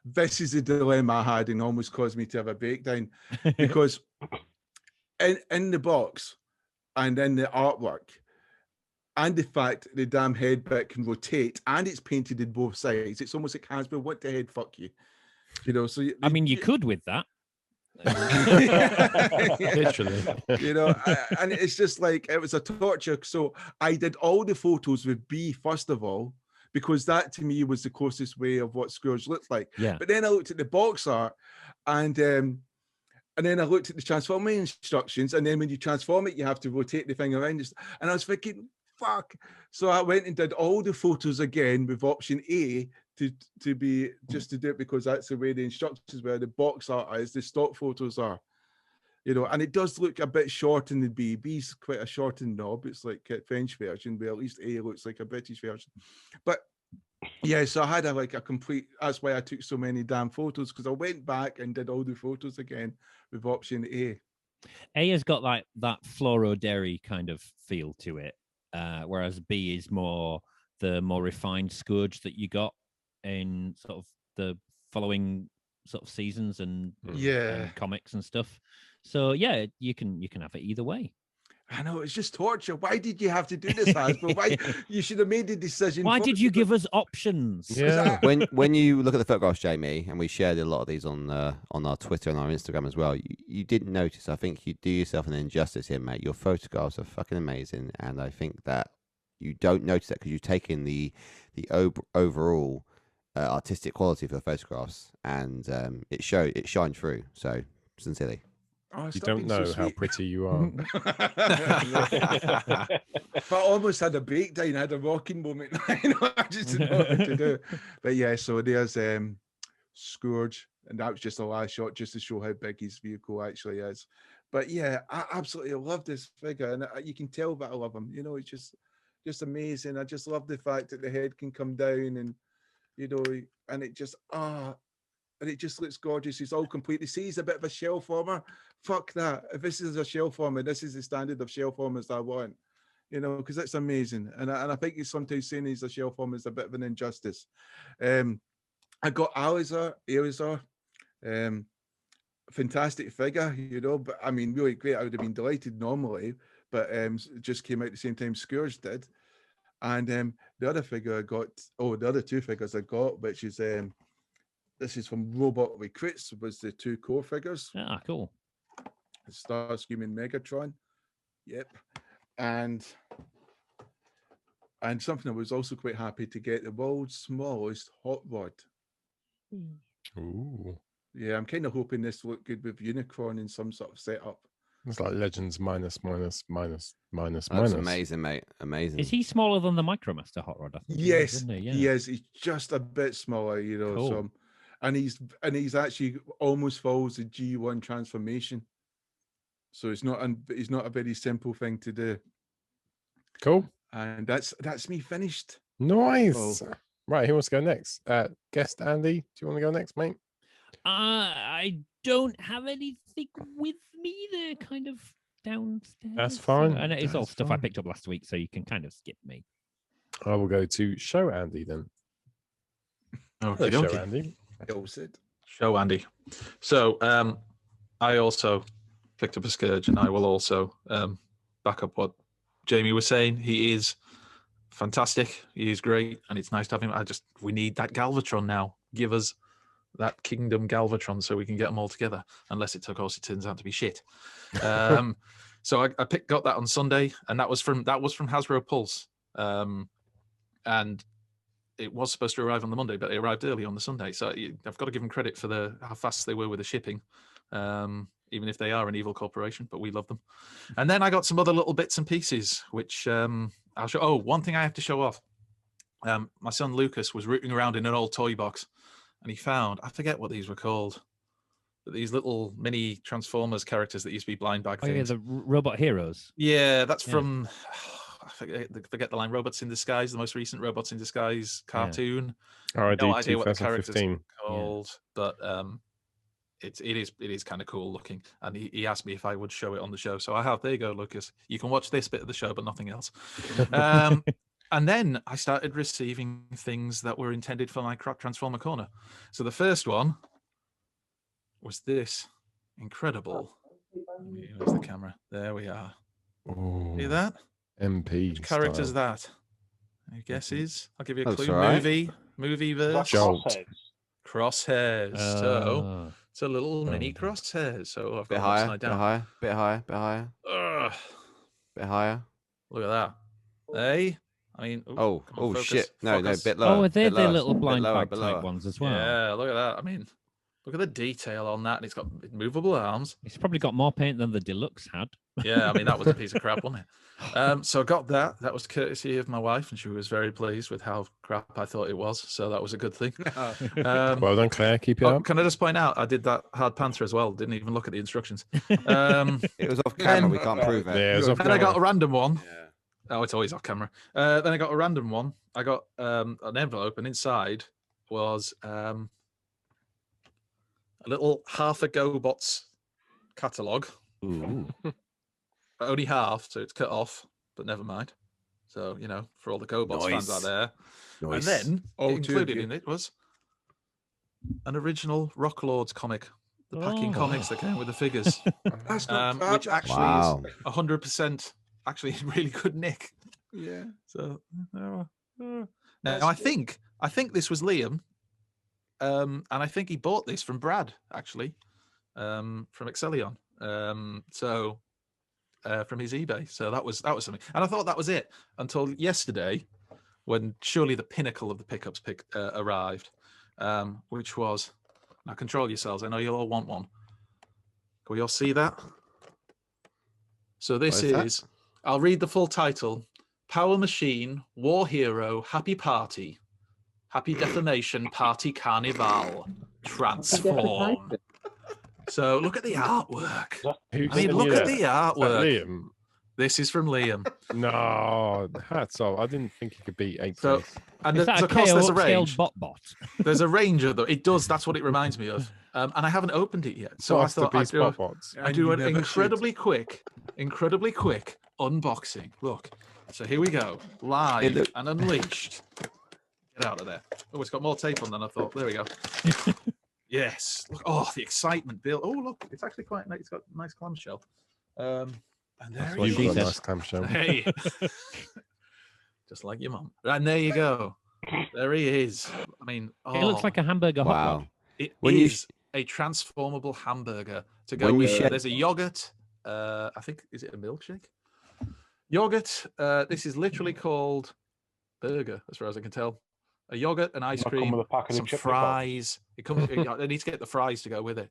this is the dilemma I had and almost caused me to have a breakdown because in the box and in the artwork and the fact the damn head bit can rotate and it's painted in both sides, it's almost like Hasbro, what the head, fuck you. You know, so I mean, you could with that. Literally. You know, and it's just like it was a torture. So I did all the photos with B first of all, because that to me was the closest way of what Scourge looked like. Yeah. But then I looked at the box art and then I looked at the transforming instructions, and then when you transform it, you have to rotate the thing around. And I was thinking, fuck. So I went and did all the photos again with option A to be just to do it because that's the way the instructions were. The box art is, the stock photos are, you know, and it does look a bit short in the B. B's quite a shortened knob. It's like a French version, but at least A looks like a British version. But yeah, so I had a complete, that's why I took so many damn photos, because I went back and did all the photos again with option A. A has got like that Floro Dairy kind of feel to it, whereas B is more the more refined Scourge that you got in sort of the following sort of seasons and comics and stuff. So yeah, you can have it either way. I know, it's just torture. Why did you have to do this, Hasbro? Why you should have made the decision? Why did you give us options? Yeah. when you look at the photographs, Jamie, and we shared a lot of these on our Twitter and our Instagram as well, you didn't notice. I think you do yourself an injustice here, mate. Your photographs are fucking amazing, and I think that you don't notice that because you've taken the overall artistic quality for the photographs, and it shined through. So sincerely. Oh, you don't know how pretty you are. But I almost had a breakdown. I had a rocking moment. I just didn't know what to do. But yeah, so there's Scourge, and that was just the last shot just to show how big his vehicle actually is. But yeah, I absolutely love this figure, and you can tell that I love him. You know, it's just amazing. I just love the fact that the head can come down, and you know, and it just and it just looks gorgeous. He's all complete. They say he's a bit of a shell former. Fuck that. If this is a shell former, this is the standard of shell formers I want. You know, because it's amazing. And I think he's sometimes saying he's a shell former is a bit of an injustice. I got Alizar, fantastic figure, you know, but I mean, really great. I would have been delighted normally, but it just came out at the same time Scourge did. And the other figure I got, the other two figures I got, which is this is from Robot Recruits, was the two core figures. Ah, cool. Starscream and Megatron. Yep. And something I was also quite happy to get, the world's smallest hot rod. Ooh. Yeah, I'm kind of hoping this will look good with Unicron in some sort of setup. It's like Legends minus. That's minus. amazing, mate. Amazing. Is he smaller than the Micromaster Hot Rod? I think Yes, he is, he is. He's just a bit smaller, you know. Cool. So, and he's actually almost follows the G1 transformation. So it's not a very simple thing to do. Cool. And that's me finished. Nice. Oh. Right, who wants to go next? Guest Andy, do you want to go next, mate? I don't have anything with me. They're kind of downstairs. That's fine. And it's all That's stuff I fine. picked up last week, so you can kind of skip me. I will go to Show Andy then. Okay, Hello, okay. Show Andy. Show Andy. So I also picked up a Scourge, and I will also back up what Jamie was saying. He is fantastic. He is great, and it's nice to have him. We need that Galvatron now. Give us that Kingdom Galvatron so we can get them all together. Unless it turns out to be shit. So I got that on Sunday, and that was from Hasbro Pulse, and it was supposed to arrive on the Monday, but it arrived early on the Sunday. So I've got to give them credit for how fast they were with the shipping, even if they are an evil corporation, but we love them. And then I got some other little bits and pieces, which I'll show. Oh, one thing I have to show off. My son Lucas was rooting around in an old toy box, and he found, I forget what these were called, but these little mini Transformers characters that used to be blind bag things. Yeah, the Robot Heroes. Yeah, that's from... I forget the line. Robots in Disguise, the most recent Robots in Disguise cartoon. RID No idea what the characters 2015. are called, but it is kind of cool looking. And he asked me if I would show it on the show, so I have. There you go, Lucas. You can watch this bit of the show, but nothing else. And then I started receiving things that were intended for my Transformer Corner. So the first one was this incredible. Where's the camera? There we are. Oh, See that? MP. Which character is style. that? Any guesses? I'll give you a That's clue. all right. Movie Is that verse. Jolt. Crosshairs? Crosshairs. So it's a little mini crosshairs. So I've got Bit them higher, upside bit down. higher, bit higher, bit higher, Ugh, bit higher. look at that. Hey, I mean, ooh, Oh, come on, oh focus, shit! No, focus. bit lower. Oh, are they bit the lower, little bit blind lower, bag bit type lower. ones as well? Yeah, look at that. I mean, look at the detail on that. And it's got movable arms. It's probably got more paint than the deluxe had. Yeah, I mean, that was a piece of crap, wasn't it? So I got that. That was courtesy of my wife, and she was very pleased with how crap I thought it was. So that was a good thing. Well done, Claire. Keep it up. Can I just point out, I did that hard panther as well. Didn't even look at the instructions. It was off camera. We can't prove it. Yeah, it was off Then I got camera. a random one. Yeah. Oh, it's always off camera. Then I got a random one. I got an envelope, and inside was a little half a GoBots catalogue. Ooh. Only half, so it's cut off, but never mind. So, you know, for all the GoBots fans Nice. out there. Nice. And then All two of included you. in it was an original Rock Lords comic, the packing Oh. comics that came with the figures, That's not crap. which actually Wow. is 100% actually in really good nick. Yeah. So now I think this was Liam, and I think he bought this from Brad actually, from Excellion. From his eBay. So that was something, and I thought that was it until yesterday, when surely the pinnacle of the pickups arrived, which was, now control yourselves. I know you'll all want one. Can we all see that? So this What is that? is. I'll read the full title: Power Machine, War Hero, Happy Party, Happy Defamation Party Carnival, Transform. So look at the artwork. Who I mean, sent look you at that? the Is that artwork. Liam? This is from Liam. No, hats off. I didn't think he could beat 8 So, place. and Is that a of course, there's a KO range. bot? There's a range of them. It does. That's what it reminds me of. And I haven't opened it yet. So I thought I'd do, bots. I'd do an incredibly quick unboxing. Look. So here we go. Live and unleashed. Get out of there. Oh, it's got more tape on than I thought. There we go. Yes. Look. Oh, the excitement, Bill. Oh, look. It's actually quite nice. It's got a nice clamshell. And there what he she You've got a said. nice clamshell. Hey. Just like your mum. And there you go. There he is. I mean, It looks like a hamburger hot Wow. dog. It When you is a transformable hamburger to go When you with. shed- There's a yogurt. I think, is it a milkshake? Yogurt. This is literally called burger, as far as I can tell. A yogurt, an ice Does that come cream, with a packet of some chips as fries. It comes. I need to get the fries to go with it.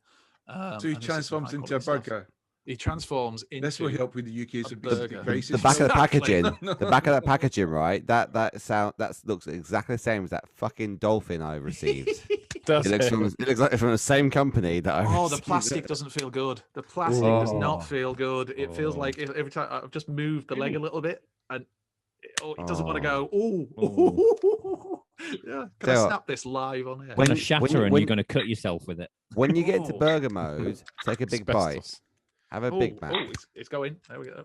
So he and this is some transforms into a high-quality stuff. burger. He transforms into. This will help with the UK's a obesity burger. crisis. The back of the Exactly. packaging, the back of that packaging, right? That looks exactly the same as that fucking dolphin I received. Does It looks it? from it looks like from the same company that I. Oh, the received. plastic doesn't feel good. The plastic does Oh. not feel good. It feels like every time I've just moved the leg a little bit, and it doesn't want to go. Oh, yeah. Can I Tell you snap this live on air? When When- a shatter when- and when- you're going to cut yourself with it. When you get into Oh. burger mode, take a big bite. Asbestos. Have a Big Mac. It's going. There we go.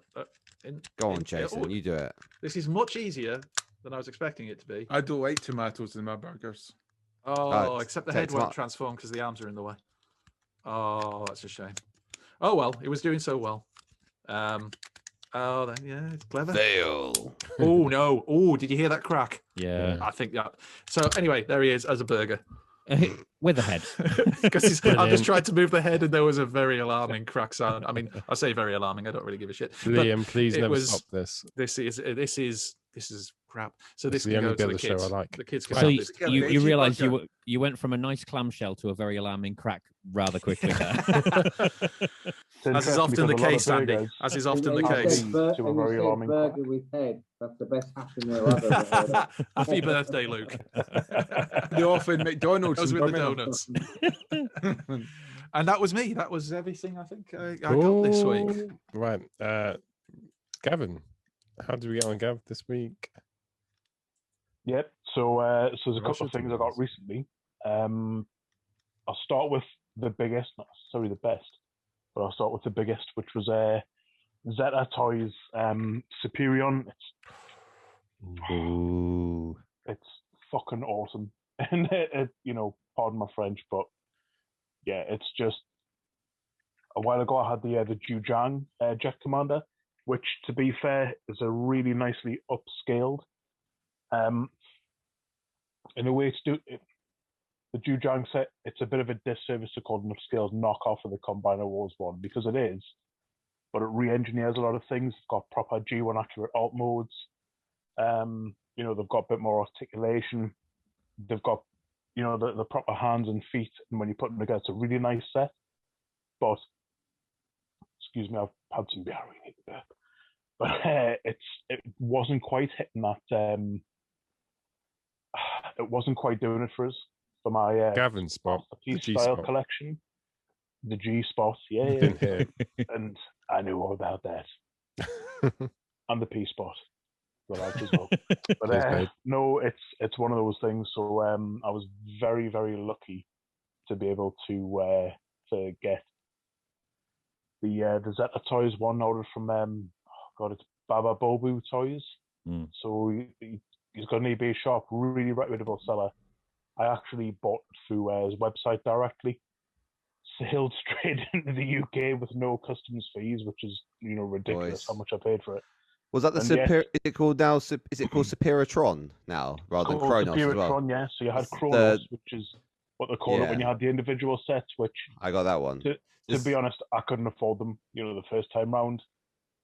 Go on, in- Jason. oh, You do it. This is much easier than I was expecting it to be. I don't like tomatoes in my burgers. Oh, except the take head won't tomato- transform because the arms are in the way. Oh, that's a shame. Oh well, it was doing so well. Oh, then yeah, it's clever. Fail. Oh no! Oh, did you hear that crack? Yeah. I think that. So anyway, there he is as a burger. With a head. Because I've Brilliant. just tried to move the head and there was a very alarming crack sound. I mean, I say very alarming. I don't really give a shit. But Liam, please it never was- stop this. This is crap. So This this is the can only go to bit the of the show kids. I like. The kids can So have you, this. get a you veggie realize burger. you went from a nice clamshell to a very alarming crack rather quickly there. It's As is interesting often the because a lot of case, Andy. burgers- As is often the And you case. said To a and you very said alarming burger with head. That's the best happy meal I've ever heard of. Happy birthday, Luke. They offer McDonald's Goes in with the Birmingham. donuts. And that was me. That was everything I think I got this week. Ooh. Right. Gavin, how did we get on, Gav, this week? Yep. So there's a couple Russia of things I tomatoes. got recently. I'll start with the biggest, not necessarily the best, but I'll start with the biggest, which was Zeta Toys Superion. It's Ooh. It's fucking awesome. And pardon my French, but yeah, it's just a while ago I had the Zhujiang Jet Commander, which, to be fair, is a really nicely upscaled. In a way, the Zhujiang set, it's a bit of a disservice to call an upscaled knockoff of the Combiner Wars one, because it is, but it re-engineers a lot of things. It's got proper G1 accurate alt modes. They've got a bit more articulation. They've got, the proper hands and feet, and when you put them together, it's a really nice set. But, excuse me, I've had some beer, but it wasn't quite hitting that. It wasn't quite doing it for us, for my Gavin spot, the G-style collection. The G spot, yeah. And I knew all about that. And the P spot, as well. But no, it's one of those things. So I was very, very lucky to be able to get the Zeta Toys one ordered from it's Baba Bobu Toys. So he's got an eBay shop, really reputable seller. I actually bought through his website directly, sailed straight into the UK with no customs fees, which is ridiculous how much I paid for it. Was that the Is it called now? Is it called Superatron now rather than Kronos as well? Superatron, yeah. So you had Kronos, which is what they call it when you had the individual sets. Which I got that one. To be honest, I couldn't afford them. The first time round.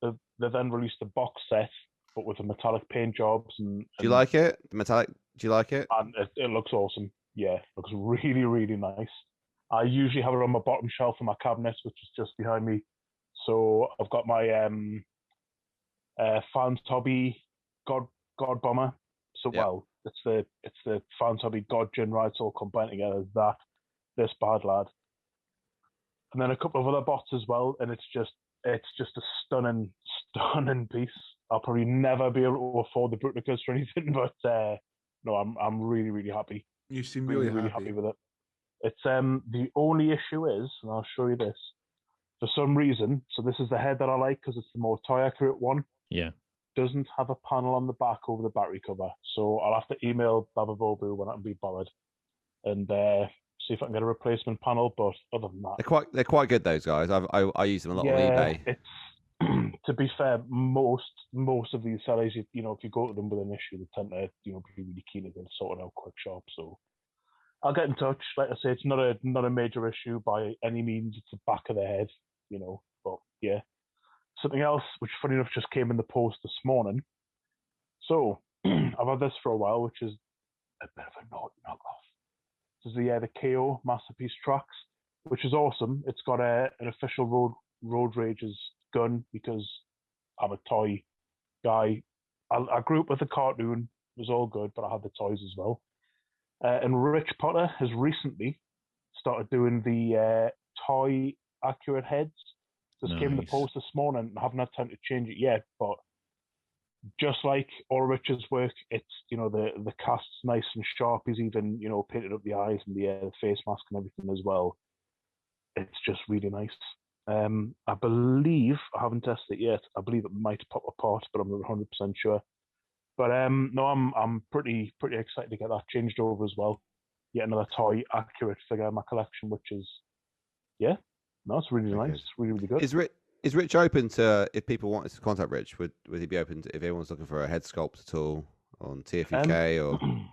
They then released the box set, but with the metallic paint jobs. And do you like it? The metallic? Do you like it? And it looks awesome. Yeah, it looks really, really nice. I usually have it on my bottom shelf in my cabinet, which is just behind me. So I've got my Fans Hobby God Bomber. So it's the Fans Hobby God Jin Rides all combined together. This Bad Lad, and then a couple of other bots as well. And it's just a stunning piece. I'll probably never be able to afford the Bruticus or anything, but no, I'm really, really happy. You seem really happy with it. It's the only issue is, and I'll show you this. For some reason, so this is the head that I like because it's the more toy accurate one. Yeah. Doesn't have a panel on the back over the battery cover, so I'll have to email Baba Bobu when I can be bothered, and see if I can get a replacement panel. But other than that, they're quite good. Those guys, I use them a lot on eBay. It's to be fair, most of these sellers, if you go to them with an issue, they tend to be really keen to get sorted out quick sharp. So I'll get in touch. Like I say, it's not a major issue by any means. It's the back of the head, But yeah, something else which, funny enough, just came in the post this morning. So I've had this for a while, which is a bit of a knockoff. This is the KO Masterpiece Tracks, which is awesome. It's got an official Road Rages gun because I'm a toy guy. I grew up with the cartoon. It was all good, but I had the toys as well. And Rich Potter has recently started doing the toy accurate heads. This came in the post this morning. I haven't had time to change it yet, but just like all Rich's work, it's the cast's nice and sharp. He's even painted up the eyes and the face mask and everything as well. It's just really nice. I believe, I haven't tested it yet. I believe it might pop apart, but I'm not 100% sure. But no, I'm pretty excited to get that changed over as well. Yet another toy accurate figure in my collection, which is it's really nice. It's really, really good. Is Rich open to, if people wanted to contact Rich, would he be open to, if everyone's looking for a head sculpt at all on TFUK or don't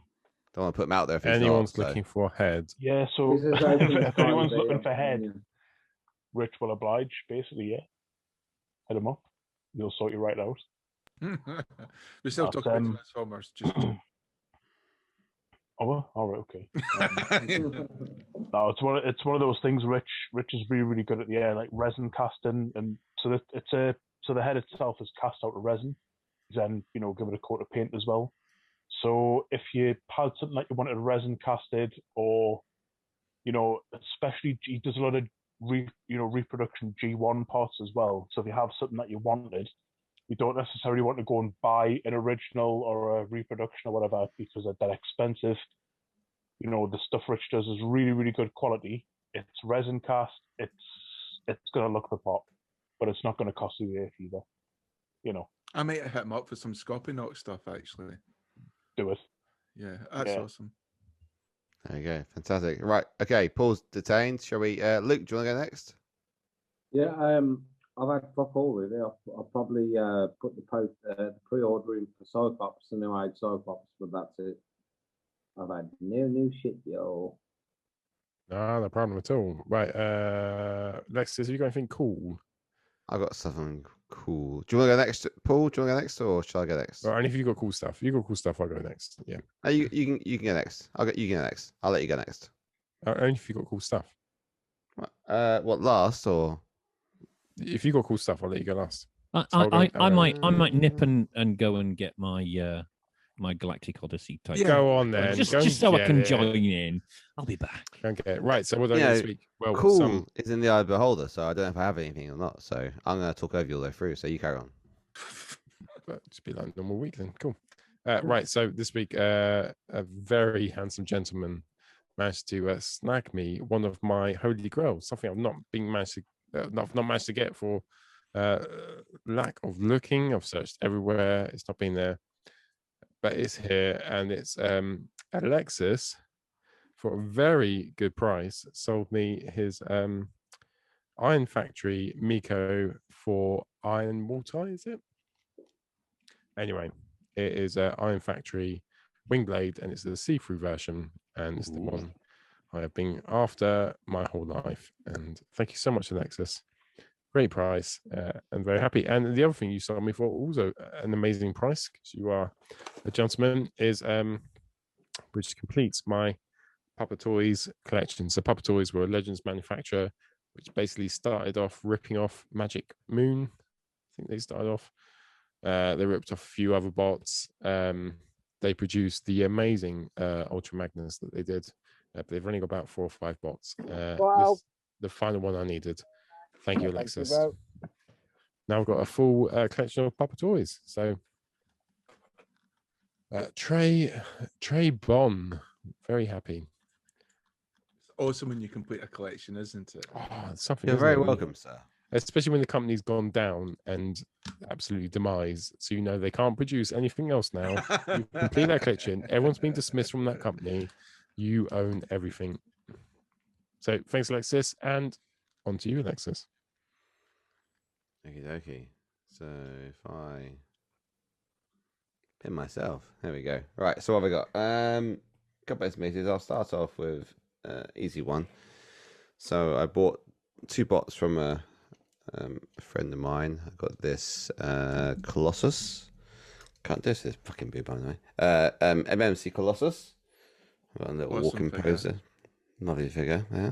want to put him out there if anyone's looking for a head? Yeah, so if anyone's looking for head, Rich will oblige, basically, yeah. Hit him up. He'll sort you right out. We're still talking about Transformers. Just... Oh, well, all right, okay. No, it's one of those things. Rich is really, really good at the like resin casting, and so the head itself is cast out of resin. Then give it a coat of paint as well. So if you had something like you wanted resin casted, or especially he does a lot of reproduction G1 parts as well. So if you have something that you wanted, you don't necessarily want to go and buy an original or a reproduction or whatever because they're that expensive. The stuff Rich does is really, really good quality. It's resin cast. It's going to look the part, but it's not going to cost you the earth either. I might hit him up for some Scorponok stuff, actually. Do it. Yeah, that's Yeah. awesome. There you go. Fantastic. Right. Okay. Paul's detained. Shall we? Luke, do you want to go next? Yeah, I've had fuck all really. I'll probably put the pre-order in for Cyclops, the new Age Cyclops, but that's it. I've had no new shit, yo. No problem at all. Right. Lex, have you got anything cool? I've got something cool. Do you want to go next, Paul? Do you want to go next, or shall I go next? Or only if you got cool stuff. You got cool stuff. I'll go next. Yeah. You can go next. You can go next. I'll let you go next. Only if you got cool stuff. What last or? If you got cool stuff, I'll let you go last. I might nip and go and get my my Galactic Odyssey type. Go on then. Just so I can join in. I'll be back. Okay. Right. So what do I do this week? Well, cool is in the eye of the beholder, so I don't know if I have anything or not. So I'm going to talk over you all the way through. So you carry on. But just be like a normal week then. Cool. Right. So this week, a very handsome gentleman managed to snag me one of my holy grails, something I've not managed to get for lack of looking. I've searched everywhere. It's not been there. But it's here, and it's Alexis for a very good price sold me his Iron Factory Miko for Iron Multi, is it? Anyway, it is Iron Factory Wingblade, and it's the see-through version, and it's the one I have been after my whole life. And thank you so much, Alexis. Great price, and very happy. And the other thing you sold me for, also an amazing price, because you are a gentleman, is which completes my Puppet Toys collection. So Puppet Toys were a Legends manufacturer, which basically started off ripping off Magic Moon. I think they started off. They ripped off a few other bots. They produced the amazing Ultra Magnus that they did. But they've only got about 4 or 5 bots. Wow. The final one I needed. Thank you, Alexis. Now I've got a full collection of Puppet Toys. So Trey Bon, very happy. It's awesome when you complete a collection, isn't it? Oh, it's something. You're very welcome, sir. Especially when the company's gone down and absolutely demise, so you know they can't produce anything else now. You complete that collection. Everyone's been dismissed from that company. You own everything. So thanks, Alexis, and on to you, Alexis. Okay. So if I pin myself, there we go. Right. So what have we got? Couple of estimates. I'll start off with easy one. So I bought 2 bots from a friend of mine. I got this Colossus. Can't do this fucking boob, by the way. MMC Colossus. I've got a little walking poser. Lovely figure, yeah.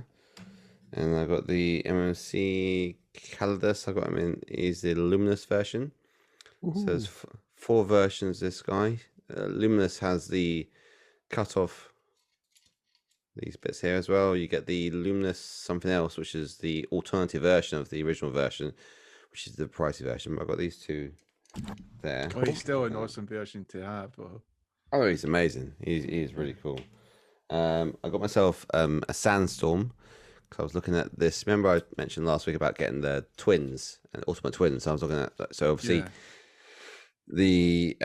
And I got the MMC Calidus. I got him in. He's the Luminous version. So there's 4 versions. This guy, Luminous, has the cut off these bits here as well. You get the Luminous something else, which is the alternative version of the original version, which is the pricey version. But I've got these 2 there. Oh, he's still an awesome version to have. Oh, he's amazing. He's really cool. I got myself a Sandstorm. I was looking at this. Remember, I mentioned last week about getting the twins and Ultimate Twins. So I was looking at that. So obviously, the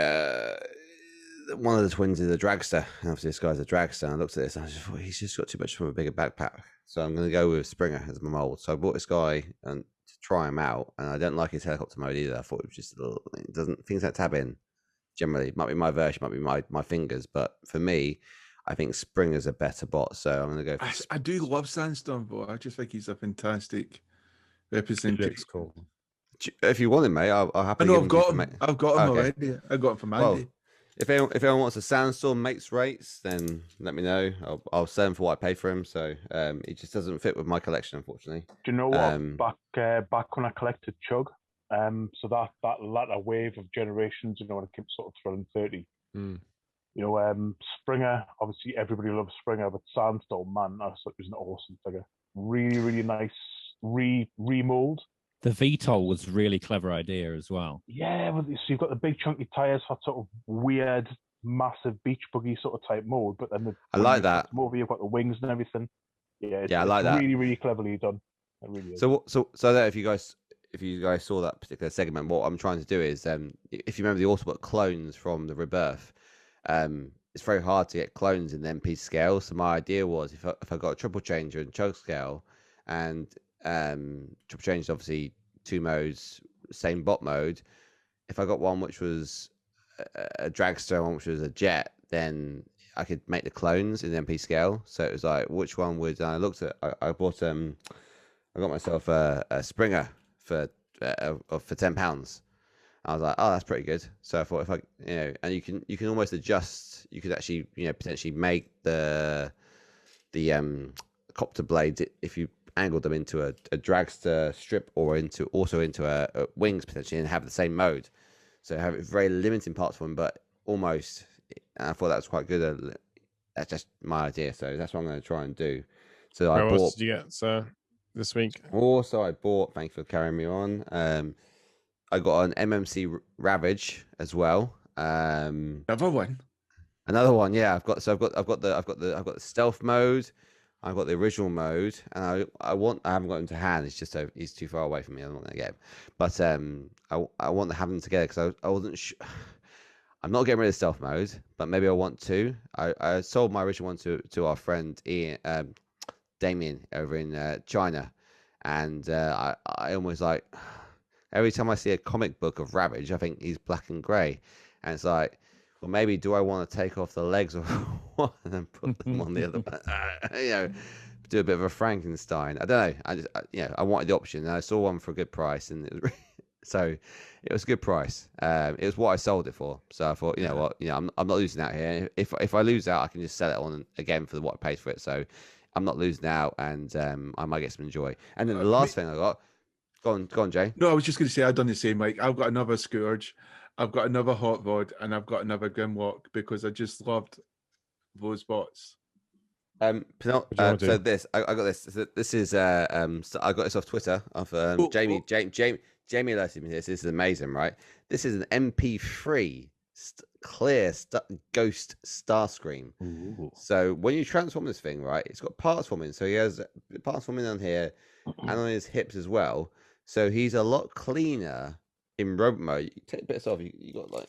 one of the twins is a dragster. And obviously, this guy's a dragster. And I looked at this, and I just thought he's just got too much from a bigger backpack. So I'm going to go with Springer as my mold. So I bought this guy and to try him out, and I don't like his helicopter mode either. I thought it was just a little. It doesn't things that tab in. Generally, it might be my version, might be my fingers, but for me, I think Springer's a better bot, so I'm going to go for... I do love Sandstorm, but I just think he's a fantastic representation. Cool. If you want him, mate, I'll happily... I've got him already. I got him from Andy. Well, if anyone wants a Sandstorm mates rates, then let me know. I'll sell him for what I pay for him, so he just doesn't fit with my collection, unfortunately. Do you know what? Back when I collected Chug, so that latter wave of generations, you know, when it came sort of through 30, you know, Springer, obviously everybody loves Springer, but Sandstorm, man, I thought it was an awesome figure. Really, really nice remold. The VTOL was a really clever idea as well. Yeah, so you've got the big chunky tires for sort of weird, massive beach buggy sort of type mode, but then I like that. Over, you've got the wings and everything. Yeah, I like that. Really, really cleverly done. It really is. So that if you guys, if you guys saw that particular segment, what I'm trying to do is, if you remember the Autobot clones from the Rebirth, it's very hard to get clones in the MP scale. So my idea was if I got a triple changer and choke scale, and triple change is obviously 2 modes, same bot mode. If I got one which was a dragster and one which was a jet, then I could make the clones in the MP scale. So it was like, which one would I looked at? I bought I got myself a Springer for £10. I was like, oh, that's pretty good. So I thought if I, and you can almost adjust. You could actually, potentially make the copter blades if you angled them into a dragster strip or into a wings potentially, and have the same mode. So have very limiting parts for them, but almost. And I thought that was quite good. That's just my idea, so that's what I'm going to try and do. So What else did you get this week? Also, I bought. Thank you for carrying me on. I got an MMC Ravage as well. Another one. Yeah. I've got the stealth mode. I've got the original mode, and I haven't got him to hand. It's just he's too far away from me. I'm not going to get him. But I want to have them together because I wasn't sure. I'm not getting rid of stealth mode, but maybe I want to. I sold my original one to our friend Ian, Damien over in China, and I almost like every time I see a comic book of Ravage, I think he's black and grey, and it's like, well, maybe do I want to take off the legs or what and then put them on the other one? Do a bit of a Frankenstein. I don't know. I wanted the option, and I saw one for a good price, and it was so it was a good price. It was what I sold it for. So I thought, you know what, I'm not losing out here. If I lose out, I can just sell it on again for what I paid for it. So I'm not losing out, and I might get some joy. And then the last thing I got. Go on, Jay. No, I was just going to say I've done the same. Like I've got another Scourge, I've got another Hot Rod, and I've got another Grimlock because I just loved those bots. So this I got this. This is I got this off Twitter of Jamie. Jamie alerted me to this. This is amazing, right? This is an MP3 clear ghost Starscream. Ooh. So when you transform this thing, right, it's got parts forming. So he has parts forming on here and on his hips as well. So he's a lot cleaner in robot mode. You take bits off. You got like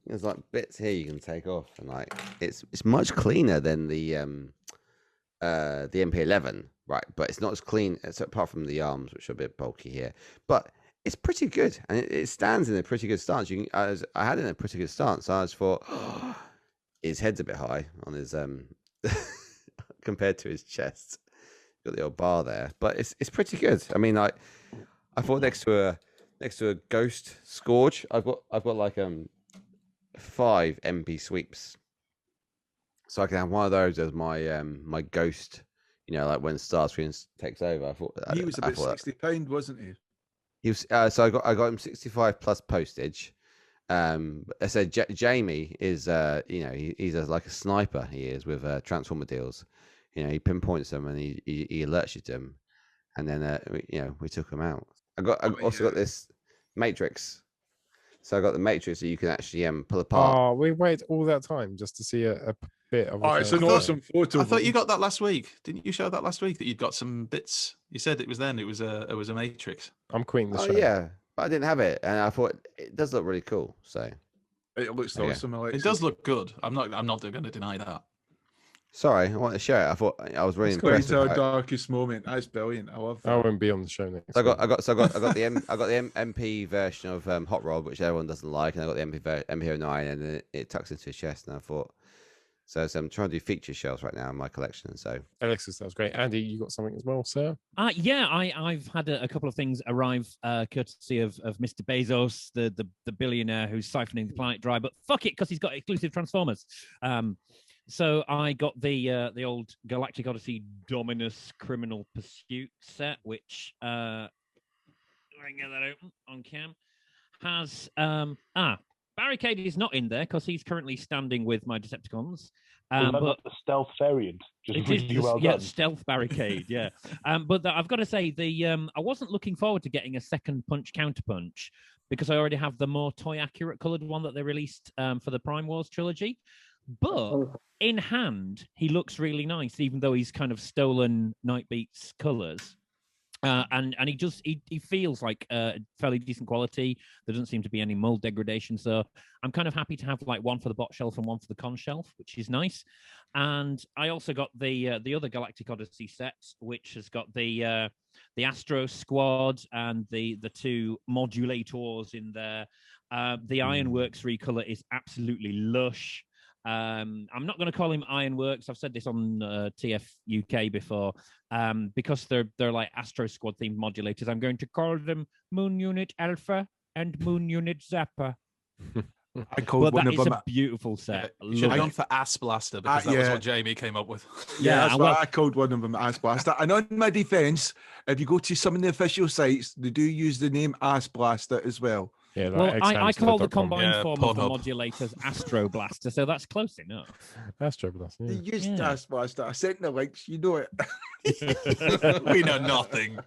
there's like bits here you can take off, and like it's much cleaner than the MP11, right? But it's not as clean apart from the arms, which are a bit bulky here. But it's pretty good, and it stands in a pretty good stance. I had it in a pretty good stance. So I just thought his head's a bit high on his compared to his chest. Got the old bar there, but it's pretty good. I mean, I thought next to a ghost Scourge, I've got like 5 MP sweeps, so I can have one of those as my my ghost. Like when Starscream takes over. I thought he was about £60, wasn't he? He was. So I got him 65 plus postage. I said Jamie is he's like a sniper. He is with Transformer deals. He pinpoints them and he alerts you to them, and then we took them out. I also got this Matrix. So I got the Matrix that you can actually pull apart. Oh, we waited all that time just to see a bit of. Oh, it's an awesome photo. I thought you got that last week. Didn't you show that last week that you'd got some bits? You said it was then. It was a Matrix. I'm quitting the show. Yeah, but I didn't have it, and I thought it does look really cool. So it looks awesome. It does look good. I'm not going to deny that. Sorry, I want to share it. I thought I was really impressed. It's our darkest moment. That's brilliant. I love that. I won't be on the show next. So I got the MP version of Hot Rod, which everyone doesn't like, and I got the MP09, and it tucks into his chest. And I thought, so I'm trying to do feature shells right now in my collection. So Alexis, that was great. Andy, you got something as well, sir? Yeah, I've had a couple of things arrive courtesy of Mr. Bezos, the billionaire who's siphoning the planet dry. But fuck it, because he's got exclusive Transformers. So I got the old Galactic Odyssey Dominus Criminal Pursuit set, which I can get that open on cam. Has Barricade is not in there because he's currently standing with my Decepticons. But the stealth variant, just really well done. Stealth Barricade, yeah. But I've got to say, I wasn't looking forward to getting a second punch counterpunch because I already have the more toy accurate coloured one that they released for the Prime Wars trilogy. But in hand, he looks really nice, even though he's kind of stolen Nightbeat's colours. And he feels like fairly decent quality. There doesn't seem to be any mold degradation, so I'm kind of happy to have like one for the bot shelf and one for the con shelf, which is nice. And I also got the other Galactic Odyssey set, which has got the Astro Squad and the two modulators in there. The Ironworks recolor is absolutely lush. I'm not going to call him Ironworks. I've said this on TFUK before. Because they're like Astro Squad themed modulators, I'm going to call them Moon Unit Alpha and Moon Unit Zappa. I called one of them. A beautiful set. You should have gone for Ass Blaster because that was what Jamie came up with. That's what I called one of them, Ass Blaster. And on my defence, if you go to some of the official sites, they do use the name Ass Blaster as well. Yeah, well, I call the combined form of the Pornhub. modulators Astro Blaster, so that's close enough. Astro Blaster. They used Ass Blaster. I sent the links. You know it. We know nothing.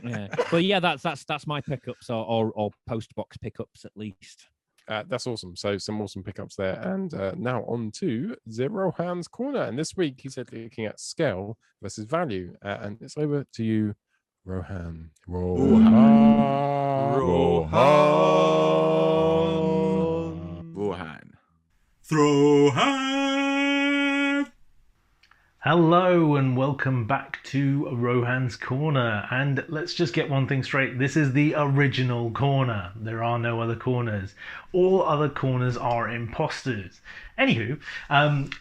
Yeah, but yeah, that's my pickups or post box pickups at least. That's awesome. So some awesome pickups there. And now on to the Rohans Corner. And this week he said looking at scale versus value. And it's over to you, Rohan. Rohan. Throw hand. Hello and welcome back to Rohan's Corner. And let's just get one thing straight. This is the original corner. There are no other corners. All other corners are imposters. Anywho,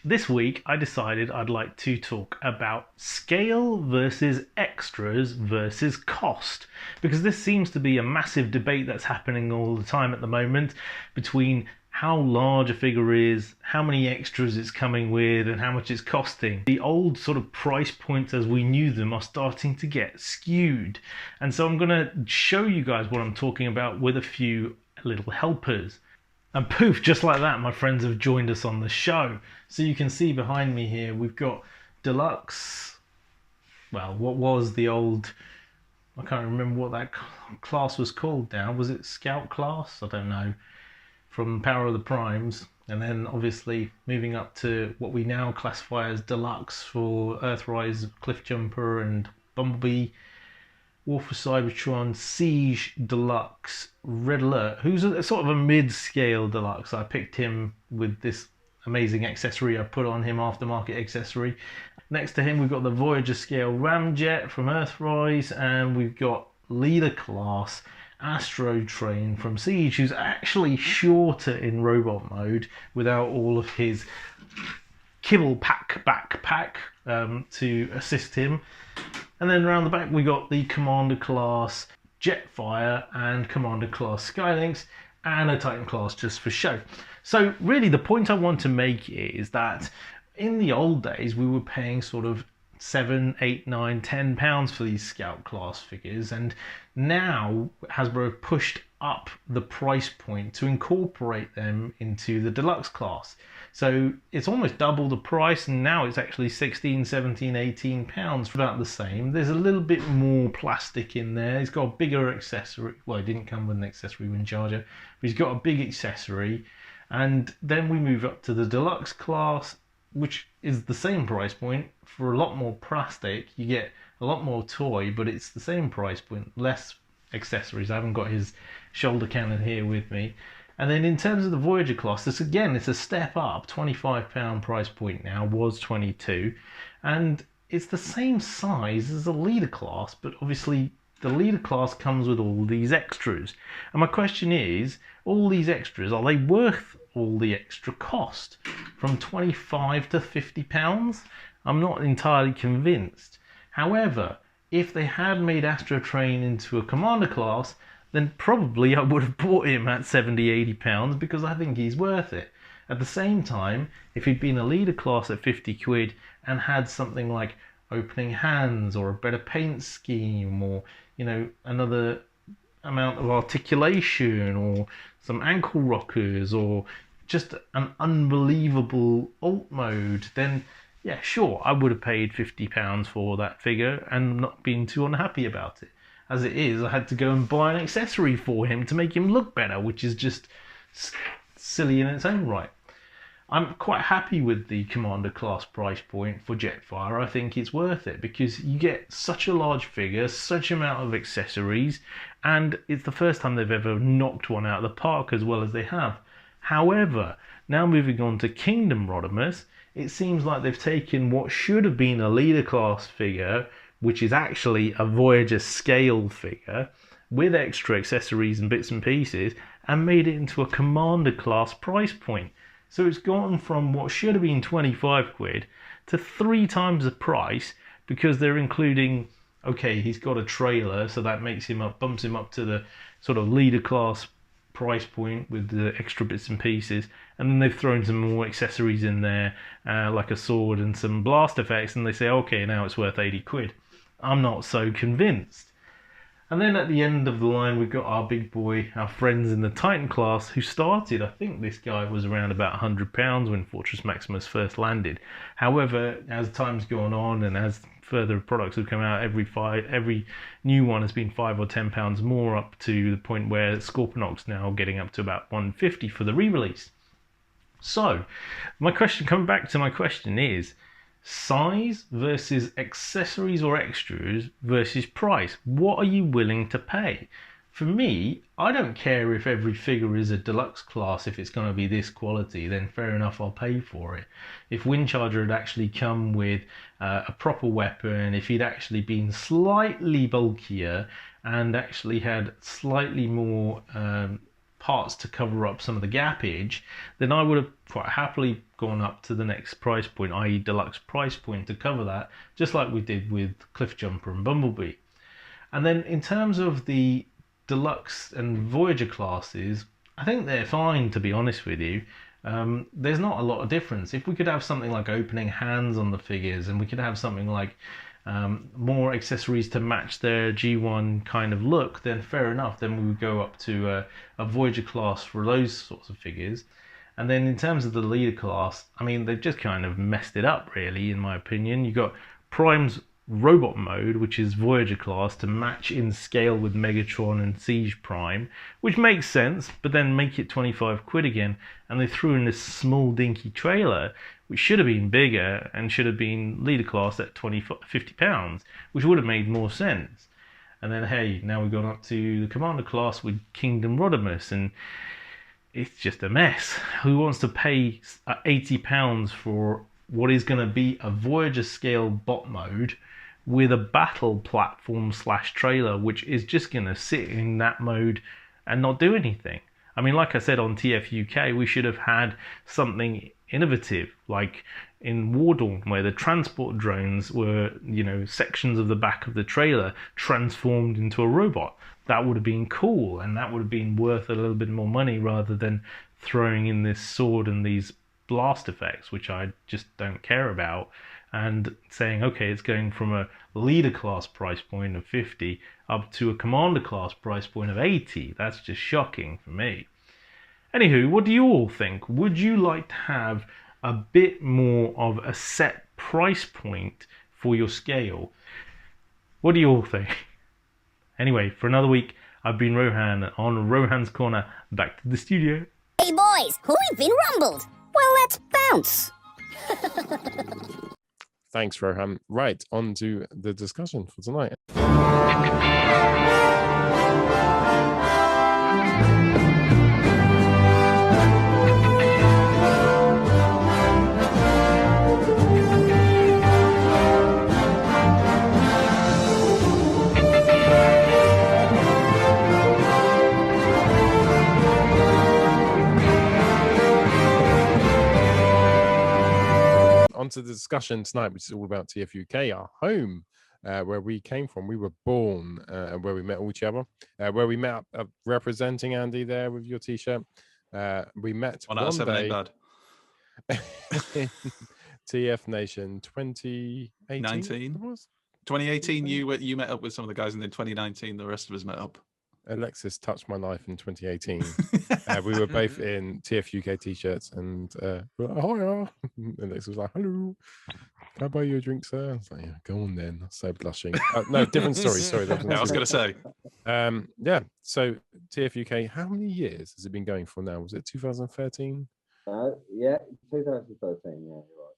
this week I decided I'd like to talk about scale versus extras versus cost, because this seems to be a massive debate that's happening all the time at the moment between how large a figure is, how many extras it's coming with, and how much it's costing. The old sort of price points as we knew them are starting to get skewed. And so I'm going to show you guys what I'm talking about with a few little helpers. And poof, just like that, my friends have joined us on the show. So you can see behind me here, we've got Deluxe. Well, what was the old... I can't remember what that class was called now. Was it Scout class? I don't know. From Power of the Primes. And then obviously moving up to what we now classify as Deluxe for Earthrise, Cliffjumper and Bumblebee. War for Cybertron, Siege Deluxe, Red Alert, who's a sort of a mid-scale Deluxe. I picked him with this amazing accessory I put on him, aftermarket accessory. Next to him we've got the Voyager scale Ramjet from Earthrise, and we've got Leader Class Astro Train from Siege, who's actually shorter in robot mode without all of his kibble pack backpack to assist him. And then around the back we got the Commander Class Jetfire and Commander Class Skylynx and a Titan Class just for show. So really the point I want to make is that in the old days we were paying sort of £7, £8, £9, £10 for these Scout class figures, and now Hasbro have pushed up the price point to incorporate them into the Deluxe class. So it's almost double the price, and now it's actually £16, £17, £18 for about the same. There's a little bit more plastic in there. He's got a bigger accessory. Well, it didn't come with an accessory wind charger, but he's got a big accessory. And then we move up to the Deluxe class, which is the same price point for a lot more plastic. You get a lot more toy, but it's the same price point, less accessories. I haven't got his shoulder cannon here with me. And then in terms of the Voyager class, this again, it's a step up, £25 price point now, was 22, and it's the same size as the Leader class, but obviously the Leader class comes with all these extras. And my question is, all these extras, are they worth all the extra cost? From £25 to £50? I'm not entirely convinced. However, if they had made Astro Train into a Commander class, then probably I would have bought him at £70, £80 because I think he's worth it. At the same time, if he'd been a Leader class at 50 quid and had something like opening hands or a better paint scheme or, you know, another amount of articulation or some ankle rockers or just an unbelievable alt mode, then yeah, sure, I would have paid £50 for that figure and not been too unhappy about it. As it is, I had to go and buy an accessory for him to make him look better, which is just silly in its own right. I'm quite happy with the Commander class price point for Jetfire. I think it's worth it because you get such a large figure, such amount of accessories, and it's the first time they've ever knocked one out of the park as well as they have. However, now moving on to Kingdom Rodimus, it seems like they've taken what should have been a leader class figure, which is actually a Voyager scale figure, with extra accessories and bits and pieces, and made it into a Commander class price point. So it's gone from what should have been 25 quid to 3 times the price because they're including, okay, he's got a trailer, so that makes him up, bumps him up to the sort of leader class price point with the extra bits and pieces, and then they've thrown some more accessories in there, like a sword and some blast effects, and they say, okay, now it's worth 80 quid. I'm not so convinced. And then at the end of the line, we've got our big boy, our friends in the Titan class, who started, I think this guy was around about £100 when Fortress Maximus first landed. However, as time's gone on and as further products have come out, every new one has been £5 or £10 more, up to the point where Scorponok's now getting up to about £150 for the re-release. So, coming back to my question is, size versus accessories or extras versus price. What are you willing to pay? For me, I don't care if every figure is a deluxe class. If it's going to be this quality, then fair enough, I'll pay for it. If Windcharger had actually come with a proper weapon, if he'd actually been slightly bulkier and actually had slightly more parts to cover up some of the gappage, then I would have quite happily gone up to the next price point, i.e. deluxe price point, to cover that, just like we did with Cliffjumper and Bumblebee. And then in terms of the deluxe and Voyager classes, I think they're fine, to be honest with you. There's not a lot of difference. If we could have something like opening hands on the figures, and we could have something like more accessories to match their G1 kind of look, then fair enough, then we would go up to a Voyager class for those sorts of figures. And then in terms of the leader class, I mean, they've just kind of messed it up, really, in my opinion. You've got Prime's robot mode, which is Voyager class, to match in scale with Megatron and Siege Prime, which makes sense, but then make it 25 quid again, and they threw in this small dinky trailer, which should have been bigger and should have been leader class at £50, which would have made more sense. And then, hey, now we've gone up to the Commander class with Kingdom Rodimus, and it's just a mess. Who wants to pay £80 for what is going to be a Voyager scale bot mode with a battle platform / trailer, which is just going to sit in that mode and not do anything? I mean, like I said on TFUK, we should have had something innovative, like in War Dawn, where the transport drones were, sections of the back of the trailer transformed into a robot. That would have been cool, and that would have been worth a little bit more money rather than throwing in this sword and these blast effects, which I just don't care about, and saying, okay, it's going from a leader class price point of 50 up to a commander class price point of 80. That's just shocking for me. Anywho, what do you all think? Would you like to have a bit more of a set price point for your scale? What do you all think? Anyway, for another week, I've been Rohan on Rohan's Corner. Back to the studio. Hey boys, we've been rumbled. Well, let's bounce. Thanks, Rohan. Right, on to the discussion for tonight. Onto the discussion tonight, which is all about TFUK, our home, where we came from. We were born, and where we met each other, where we met up representing Andy there with your t-shirt. We met one day. Bad. TF Nation 2018. 2018, you met up with some of the guys, and then 2019, the rest of us met up. Alexis touched my life in 2018. We were both in TFUK t-shirts, and we were like, "Hiya!" Alexis was like, "Hello, can I buy you a drink, sir?" I was like, "Yeah, go on then." So blushing. No, different story. Sorry, that I was going to say. Yeah. So TFUK, how many years has it been going for now? Was it 2013? Yeah, 2013. Yeah, you're right.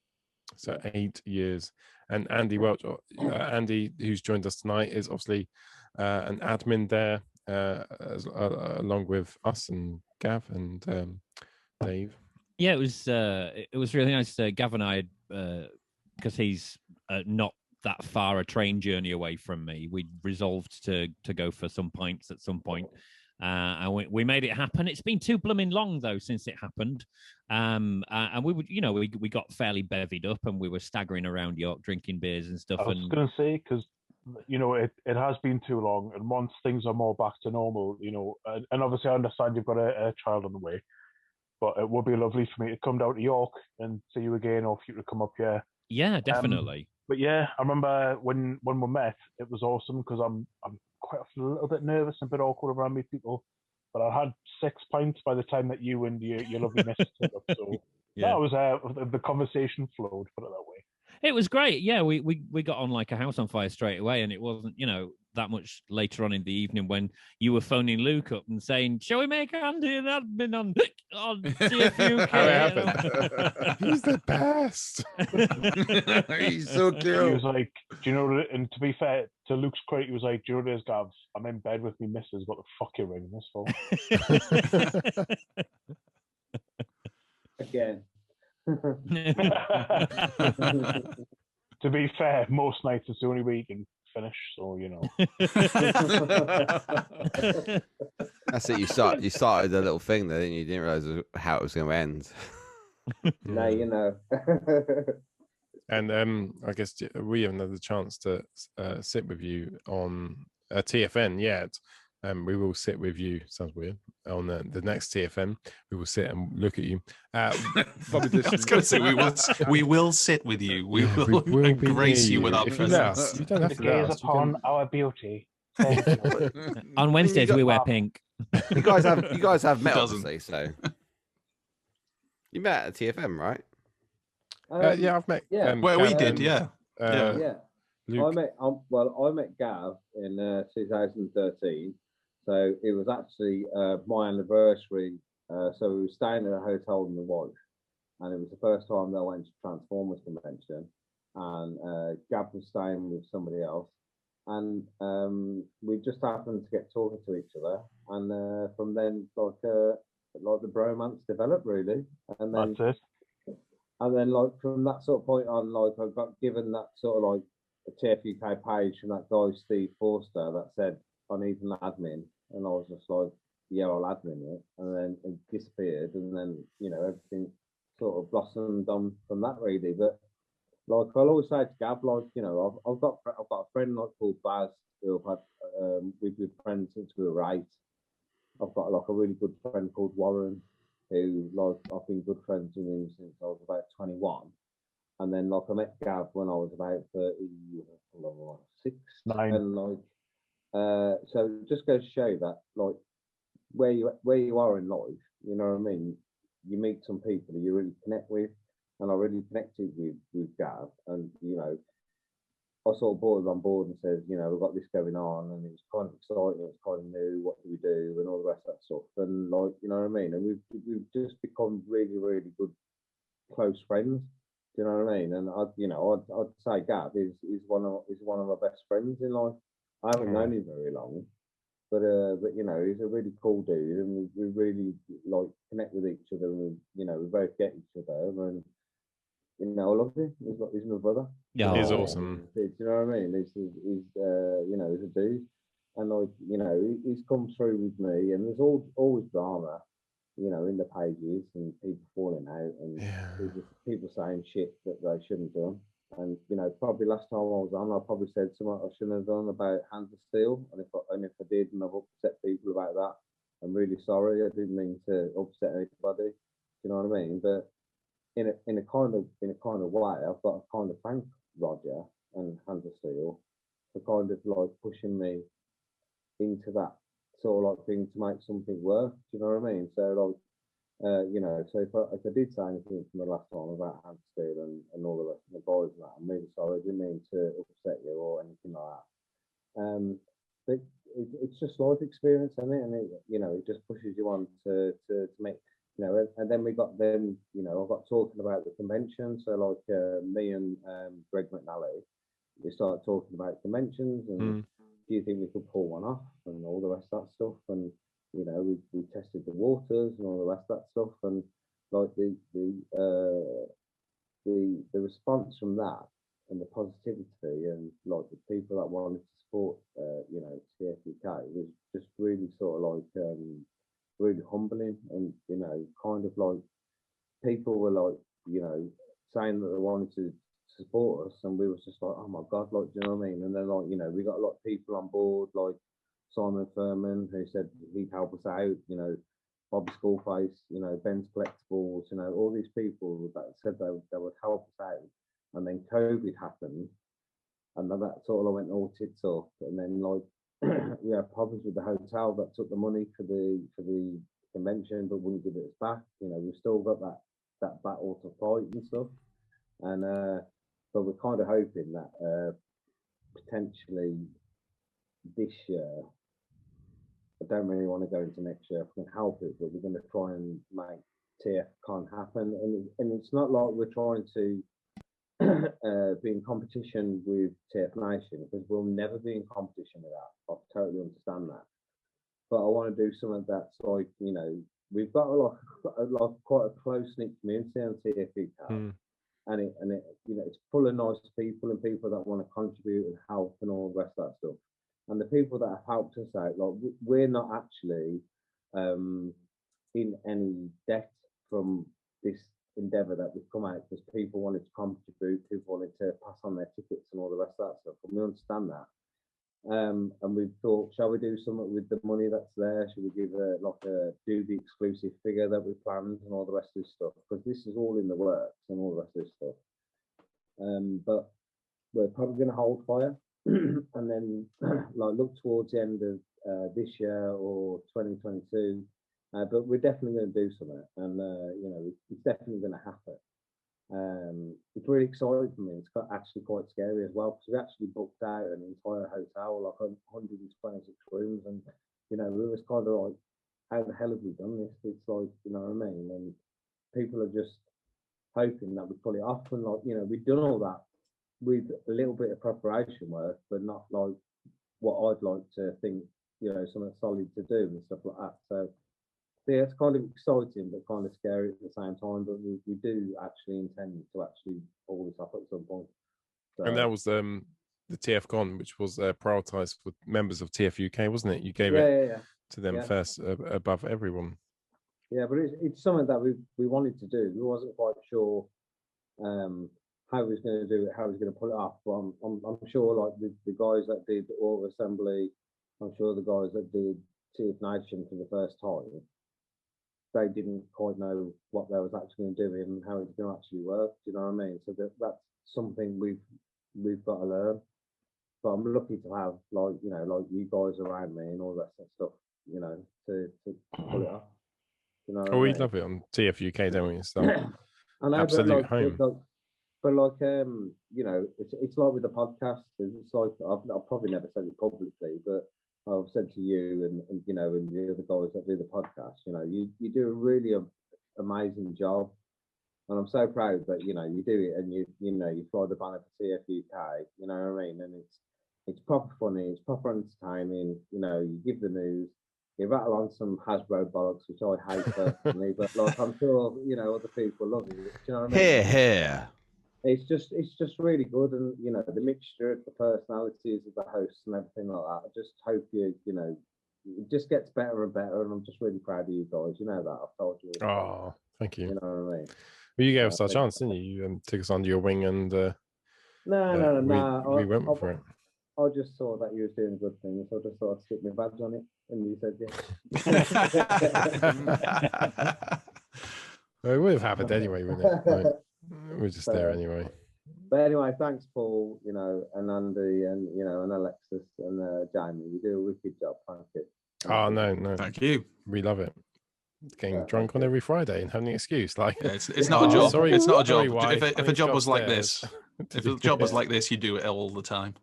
So 8 years. And Andy Welch, Andy, who's joined us tonight, is obviously an admin there, along with us and Gav and Dave. Yeah, it was really nice. Gav and I, because he's not that far a train journey away from me, we resolved to go for some pints at some point. And we made it happen. It's been too blooming long though since it happened. And we would, we got fairly bevied up, and we were staggering around York drinking beers and stuff. I was going to say, because it has been too long, and once things are more back to normal, and obviously I understand you've got a child on the way, but it would be lovely for me to come down to York and see you again, or for you to come up here. Yeah, definitely. But yeah, I remember when we met, it was awesome, because I'm quite often a little bit nervous and a bit awkward around me people, but I had 6 pints by the time that you and your lovely missus turned up. So Yeah. that was the conversation flowed, put it that way. It was great. Yeah, we got on like a house on fire straight away, and it wasn't, that much later on in the evening when you were phoning Luke up and saying, "Shall we make Andy an admin on TFUK?" How it happened. He's the best. He's so cute. He was like, "Do you know?" And to be fair to Luke's credit, he was like, "Do you know this, Gav? I'm in bed with me missus. What the fuck you ringing this for?" Again. To be fair, most nights it's the only way you can finish, so That's it. You started the little thing there, didn't you? You didn't realize how it was going to end. No, And I guess we haven't had the chance to sit with you on TFN yet. We will sit with you. Sounds weird. On the next TFN, we will sit and look at you. Probably I was going to say we will sit with you. We will grace you with our presence. You don't have to gaze upon our beauty. On Wednesdays we wear pink. You guys have met, obviously. So you met at TFM, right? Yeah, I've met. Yeah, well, we did. Yeah. Yeah. Luke. I met Gav in 2013. So it was actually my anniversary. So we were staying at a hotel with my wife, and it was the first time that I went to Transformers convention. And Gav was staying with somebody else, and we just happened to get talking to each other. And from then, like the bromance developed really. And then that's it. And then, like, from that sort of point on, like, I got given that sort of like a TFUK page from that guy Steve Forster that said I need an admin, and I was just like, yeah, I'll admin it, and then it disappeared, and then everything sort of blossomed on from that really. But like I'll always say to Gav, like I've got a friend like called Baz who I've had we've been friends since we were 8. I've got like a really good friend called Warren, who like I've been good friends with him since I was about 21. And then like I met Gav when I was about 36, 9. and like so it just goes to show that like where you are in life, you know what I mean, you meet some people that you really connect with, and I really connected with Gav, and I sort of brought him on board and said, we've got this going on, and it was kind of exciting, it was kind of new, what do we do, and all the rest of that stuff. And like, you know what I mean? And we've just become really, really good, close friends. Do you know what I mean? And I'd say Gav is one of my best friends in life. I haven't known him very long, but he's a really cool dude, and we really like connect with each other, and we both get each other, and I love him. He's my brother. Yeah, he's awesome. Do you know what I mean? He's a dude, and like he's come through with me, and there's always drama, in the pages, and people falling out, and people saying shit that they shouldn't do. And probably last time I was on, I probably said something I shouldn't have done about Hands of Steel, and if I did, and I've upset people about that, I'm really sorry. I didn't mean to upset anybody. You know what I mean? But in a kind of way, I've got to kind of thank Roger and Hands of Steel for kind of like pushing me into that sort of like thing to make something work. Do you know what I mean? So like, so if I did say anything from the last time about Hands of Steel and all the rest of the boys and that, I'm really sorry. I didn't mean to upset you or anything like that. But it's just life experience, isn't it? And it just pushes you on to make you know, and then we got them, you know, I got talking about the convention. So like me and Greg McNally, we started talking about conventions and do you think we could pull one off and all the rest of that stuff. And, you know, we tested the waters and all the rest of that stuff. And like the response from that and the positivity and like the people that wanted to support, you know, TFUK was just really sort of like, really humbling. And, you know, kind of like people were like, you know, saying that they wanted to support us, and we was just like, oh my god, like, do you know what I mean? And then like, you know, we got a lot of people on board, like Simon Furman, who said he'd help us out, you know, Bob Skullface, you know, Ben's Collectibles, you know, all these people that said they would help us out. And then COVID happened, and then that sort of went all tits up. And then like we had problems with the hotel that took the money for the convention, but wouldn't give it us back. You know, we've still got that battle to fight and stuff. And but we're kind of hoping that potentially this year, I don't really want to go into next year if we can help it, but we're going to try and make TFCon happen. And it's not like we're trying to be in competition with TF Nation, because we'll never be in competition with that. I totally understand that. But I want to do something that's like, you know, we've got like quite a close-knit community on TFUK. And it, you know, it's full of nice people and people that want to contribute and help and all the rest of that stuff. And the people that have helped us out, like we're not actually in any debt from this endeavour that we've come out, because people wanted to contribute, people wanted to pass on their tickets and all the rest of that stuff. And we understand that. And we thought, shall we do something with the money that's there? Should we give do the exclusive figure that we planned and all the rest of this stuff? Because this is all in the works and all the rest of this stuff. But we're probably going to hold fire and then like look towards the end of this year or 2022. But we're definitely going to do something, and you know, it's definitely going to happen. It's really exciting for me. It's actually quite scary as well, because we actually booked out an entire hotel, like 126 rooms, and you know, we was kind of like, how the hell have we done this? It's like, you know what I mean? And people are just hoping that we pull it off, and like, you know, we've done all that with a little bit of preparation work, but not like what I'd like to think, you know, something solid to do and stuff like that. So yeah, it's kind of exciting but kind of scary at the same time. But we do actually intend to actually pull this up at some point. So, and that was the TFCon, which was prioritized with members of TFUK, wasn't it? You gave it to them first above everyone. Yeah, but it's something that we wanted to do. We wasn't quite sure how we was going to do it, how we was going to pull it off. But I'm sure, like the guys that did Auto Assembly, I'm sure the guys that did TF Nation for the first time, they didn't quite know what they was actually going to do and how it's going to actually work. Do you know what I mean? So that's something we've got to learn. But I'm lucky to have, like, you know, like you guys around me and all that sort of stuff, you know, to pull it off. You know, we love it on TFUK, don't we? So I know, absolute but home. You know, it's like with the podcast. It's like I've probably never said it publicly, but I've said to you and you know, and the other guys that do the podcast, you know, you do a really amazing job, and I'm so proud that, you know, you do it, and you know, you fly the banner for TFUK, you know what I mean? And it's proper funny, it's proper entertaining, you know, you give the news, you rattle on some Hasbro bollocks, which I hate personally, but like, I'm sure, you know, other people love it. Do you know what I mean? Here. It's just really good, and you know, the mixture of the personalities of the hosts and everything like that. I just hope you know, it just gets better and better, and I'm just really proud of you guys. You know that I've told you. Oh, thank you. You know what I mean? Well, you gave us our chance, didn't you? You took us under your wing, and no. We went for it. I just saw that you were doing good things, so I just thought I'd stick my badge on it, and you said yeah. Well, it would have happened anyway, wouldn't it? Like, we're just there anyway. But anyway, thanks, Paul, you know, and Andy, and you know, and Alexis and Jamie. You do a wicked job. Thank you. Oh no, thank you. We love it. Getting drunk on every Friday and having an excuse, like it's not a job. Sorry, it's not a sorry, job. wife, If a job was like this, if a job was like this, you do it all the time.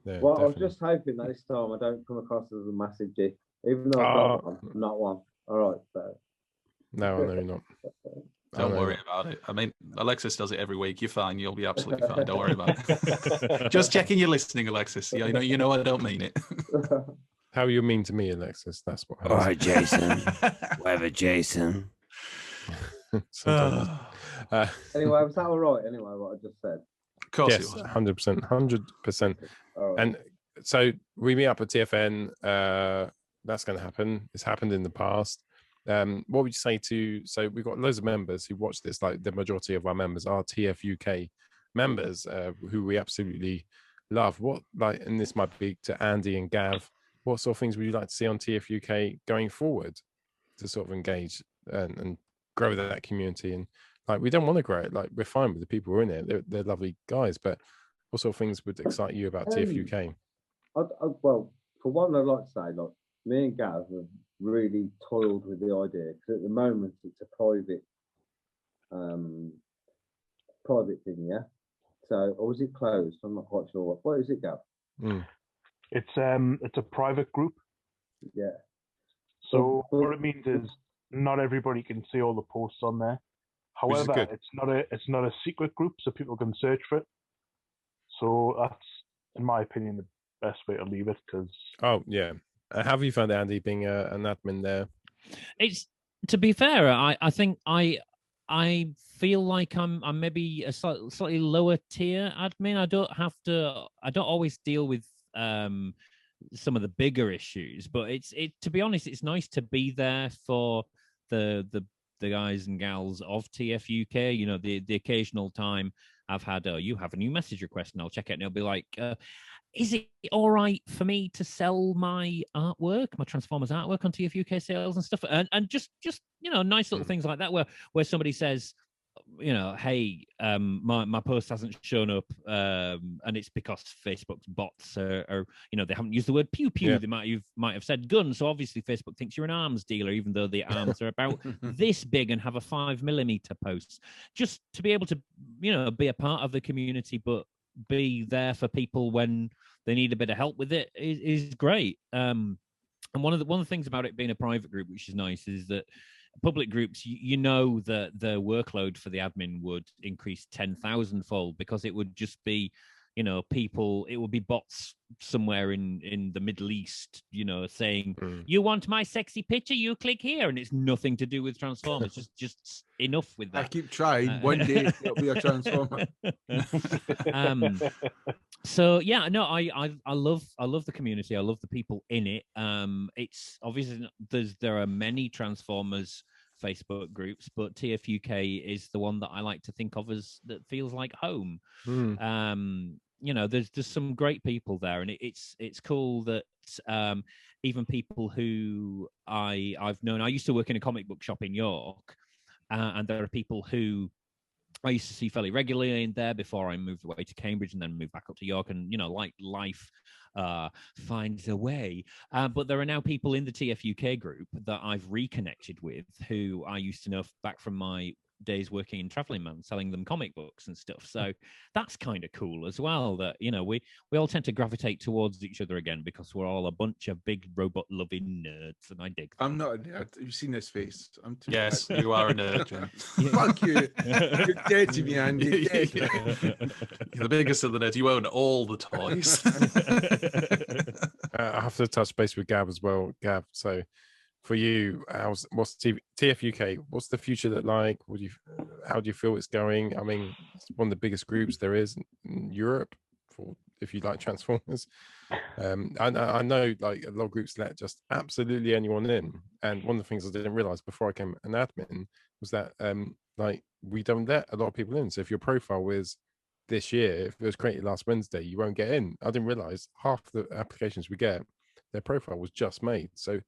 Yeah, well, definitely. I was just hoping that this time I don't come across as a massive G, even though I've got one, not one. All right, so No, I know you're not. Don't worry about it. I mean, Alexis does it every week. You're fine. You'll be absolutely fine. Don't worry about it. Just checking you're listening, Alexis. Yeah, you know I don't mean it. How you mean to me, Alexis? That's what. All right, Jason. Whatever, Jason. Sometimes. Anyway, was that all right? Anyway, what I just said. Of course, yes, 100%, 100%. And so we meet up at TFN. That's going to happen. It's happened in the past. What would you say to? So we've got loads of members who watch this. Like the majority of our members are TFUK members, who we absolutely love. What and this might be to Andy and Gav. What sort of things would you like to see on TFUK going forward to sort of engage and grow that community? And we don't want to grow it. We're fine with the people who are in it. They're lovely guys. But what sort of things would excite you about TFUK? Well, for one, I'd like to say, me and Gav have really toiled with the idea because at the moment it's a private thing, yeah. So, or is it closed? I'm not quite sure. What is it, Gav? It's a private group. Yeah. So what it means is not everybody can see all the posts on there. However, it's not a secret group, so people can search for it. So that's, in my opinion, the best way to leave it. Because how have you found Andy being an admin there? It's, to be fair, I think I feel like I'm maybe a slightly lower tier admin. I don't always deal with some of the bigger issues, but to be honest, it's nice to be there for the guys and gals of TFUK. You know, the occasional time I've had, you have a new message request, and I'll check it, and it'll be like, is it all right for me to sell my artwork, my Transformers artwork on TFUK sales and stuff? And just nice little things like that where somebody says, hey, my post hasn't shown up, and it's because Facebook's bots are they haven't used the word pew pew. Yeah. They might have said gun. So obviously Facebook thinks you're an arms dealer, even though the arms are about this big and have a 5mm post. Just to be able to, be a part of the community, but be there for people when they need a bit of help with it is great. And one of the things about it being a private group, which is nice, is that public groups, that the workload for the admin would increase 10,000-fold, because it would just be, people, it would be bots somewhere in the Middle East, saying, you want my sexy picture, you click here, and it's nothing to do with Transformers. just enough with that. I keep trying. One day it'll be a Transformer. So yeah, no, I love the community. I love the people in it. It's obviously there are many Transformers Facebook groups, but TFUK is the one that I like to think of as that feels like home. There's some great people there, and it's cool that even people who I've known. I used to work in a comic book shop in York, and there are people who I used to see fairly regularly in there before I moved away to Cambridge and then moved back up to York. And, like life finds a way. But there are now people in the TFUK group that I've reconnected with who I used to know back from my days working in Traveling Man, selling them comic books and stuff. So that's kind of cool as well, that we all tend to gravitate towards each other again because we're all a bunch of big robot loving nerds, and I dig that. I'm not a nerd. You've seen this face. I'm too yes bad. You are a nerd, Jim. Fuck you. You're dead to me, Andy. You're the biggest of the nerds. You own all the toys. I have to touch base with Gav as well. Gav, so for you, what's TFUK? What's the future look like? How do you feel it's going? I mean, it's one of the biggest groups there is in Europe, if you like Transformers. I know like a lot of groups let just absolutely anyone in, and one of the things I didn't realize before I became an admin was that we don't let a lot of people in. So if your profile was this year, if it was created last Wednesday, you won't get in. I didn't realize half the applications we get, their profile was just made. So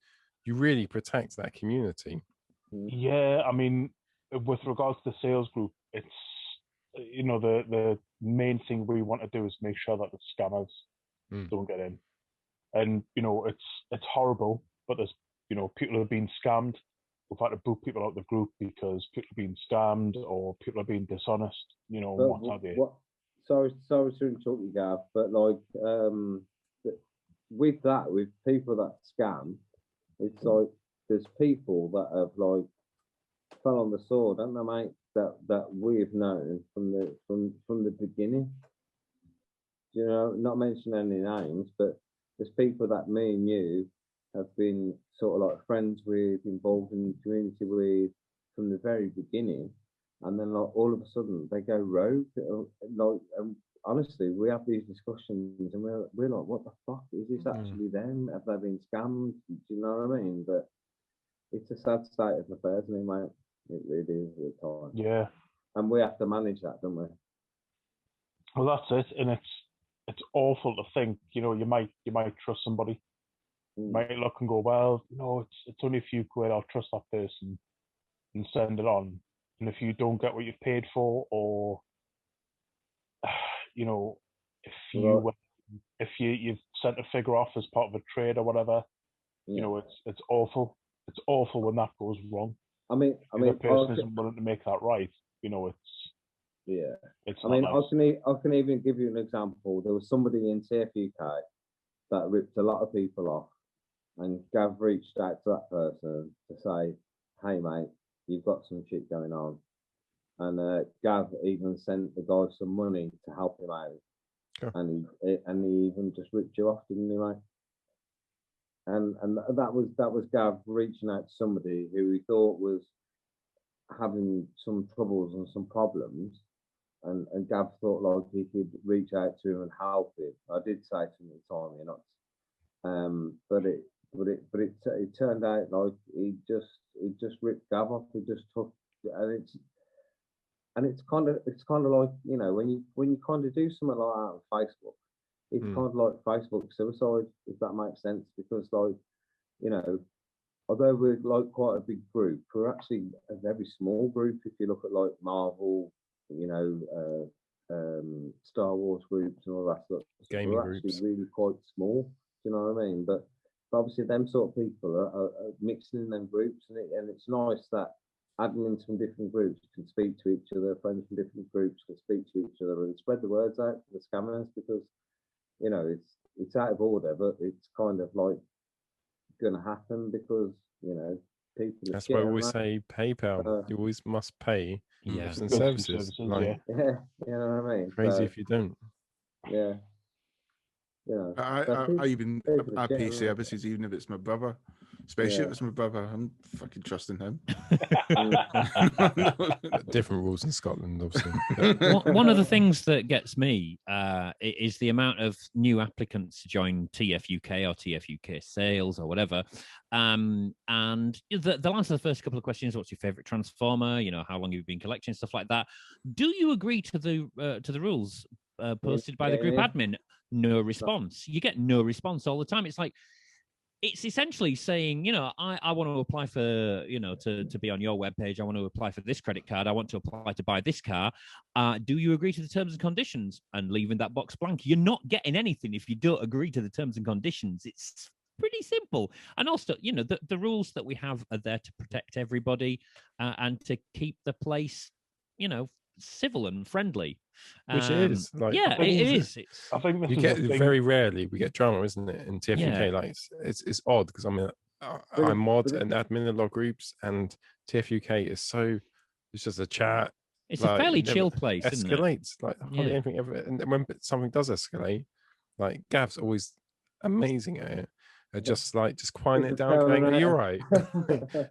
you really protect that community. Yeah, I mean, with regards to the sales group, it's the main thing we want to do is make sure that the scammers don't get in. And it's horrible, but there's people have been scammed. We've had to boot people out of the group because people are being scammed or people are being dishonest. What have you. Sorry to interrupt you, Gav, but with people that scam, it's like there's people that have fell on the sword, haven't they, mate? That we've known from the beginning. You know, not mentioning any names, but there's people that me and you have been sort of like friends with, involved in the community with from the very beginning, and then like all of a sudden they go rogue. Like, honestly, we have these discussions, and we're like, what the fuck is this actually them? Have they been scammed? Do you know what I mean? But it's a sad state of affairs, isn't it, mate? It really is at the time. Yeah. And we have to manage that, don't we? Well, that's it, and it's awful to think. You know, you might trust somebody. You might look and go, well, no, it's only a few quid. I'll trust that person and send it on. And if you don't get what you've paid for, or you know, if you've sent a figure off as part of a trade or whatever, you know, it's awful. It's awful when that goes wrong. I mean, if a person isn't willing to make that right, you know, it's. I mean, nice. I can even give you an example. There was somebody in TFUK that ripped a lot of people off, and Gav reached out to that person to say, "Hey, mate, you've got some shit going on," and Gav even sent the guy some money to help him out, and he even just ripped you off, didn't he, mate? And that was Gav reaching out to somebody who he thought was having some troubles and some problems, and Gav thought like he could reach out to him and help him. I did say to him at the time, but it turned out like he just ripped Gav off. He just took, and it's kind of like, you know, when you kind of do something like that on Facebook. It's kind of like Facebook suicide, if that makes sense, because, like, you know, although we're like quite a big group, we're actually a very small group. If you look at like Marvel, you know, Star Wars groups and all that stuff, gaming we're groups, actually really quite small. Do you know what I mean? But obviously, them sort of people are mixing in them groups, and it's nice that admins from different groups can speak to each other, friends from different groups can speak to each other, and spread the words out to the scammers, because, you know, it's out of order, but it's kind of like going to happen because, you know, people. That's why we always say PayPal. You always must pay goods and services. Like, you know what I mean? Crazy if you don't. Yeah. Yeah. I even pay services even if it's my brother, especially if it's my brother. I'm fucking trusting him. Different rules in Scotland, obviously. One of the things that gets me is the amount of new applicants to join TFUK or TFUK sales or whatever. And they'll answer the first couple of questions. What's your favorite Transformer? You know, how long have you been collecting? Stuff like that. Do you agree to the rules posted by the group admin? No response. You get no response all the time. It's like, it's essentially saying, you know, I want to apply for, you know, to be on your webpage. I want to apply for this credit card. I want to apply to buy this car. Do you agree to the terms and conditions? And leaving that box blank. You're not getting anything if you don't agree to the terms and conditions. It's pretty simple. And also, you know, the rules that we have are there to protect everybody and to keep the place, you know, civil and friendly. Which it is. Like, yeah, it is. I think you get very rarely we get drama, isn't it? In TFUK, Yeah. like it's odd because I mean I mod and admin a lot of groups, and TFUK is so it's just a chat. It's like, a fairly chill place. Escalates like hardly anything ever, and when something does escalate, like Gav's always amazing at it. Just quiet it down, going, "You're right."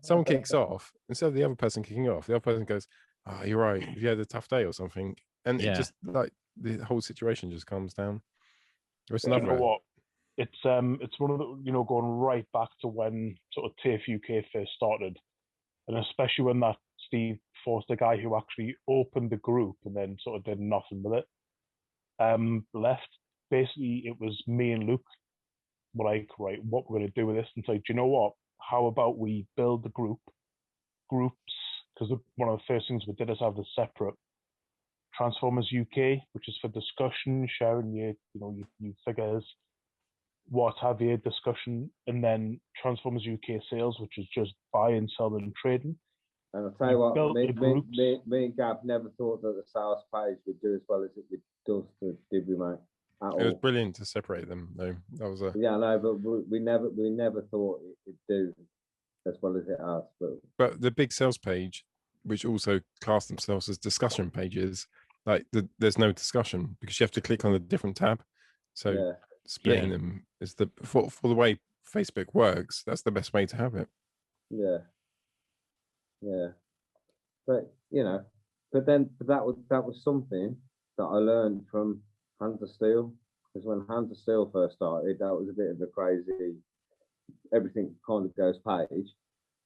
Someone kicks off instead of the other person kicking off. The other person goes, "Oh, you're right. If you had a tough day or something," and it just like the whole situation just calms down. There's another. You know what? It's one of the, you know, going right back to when sort of TFUK first started, and especially when that Steve Forster guy who actually opened the group and then sort of did nothing with it, left. Basically, it was me and Luke. Like, right, what we're going to do with this, and say, do you know what? How about we build the groups? Because one of the first things we did is have the separate Transformers UK, which is for discussion, sharing your figures, what have you, discussion, and then Transformers UK sales, which is just buying, selling, and trading. And I'll tell you what, me and Gav never thought that the sales page would do as well as it does, did we, mate? It was brilliant to separate them, though. That was but we never thought it'd do as well as it has. But the big sales page which also class themselves as discussion pages, like there's no discussion because you have to click on a different tab. So splitting them is for the way Facebook works. That's the best way to have it. Yeah. But but that was something that I learned from Hands of Steel, because when Hands of Steel first started, that was a bit of a crazy, everything kind of goes page,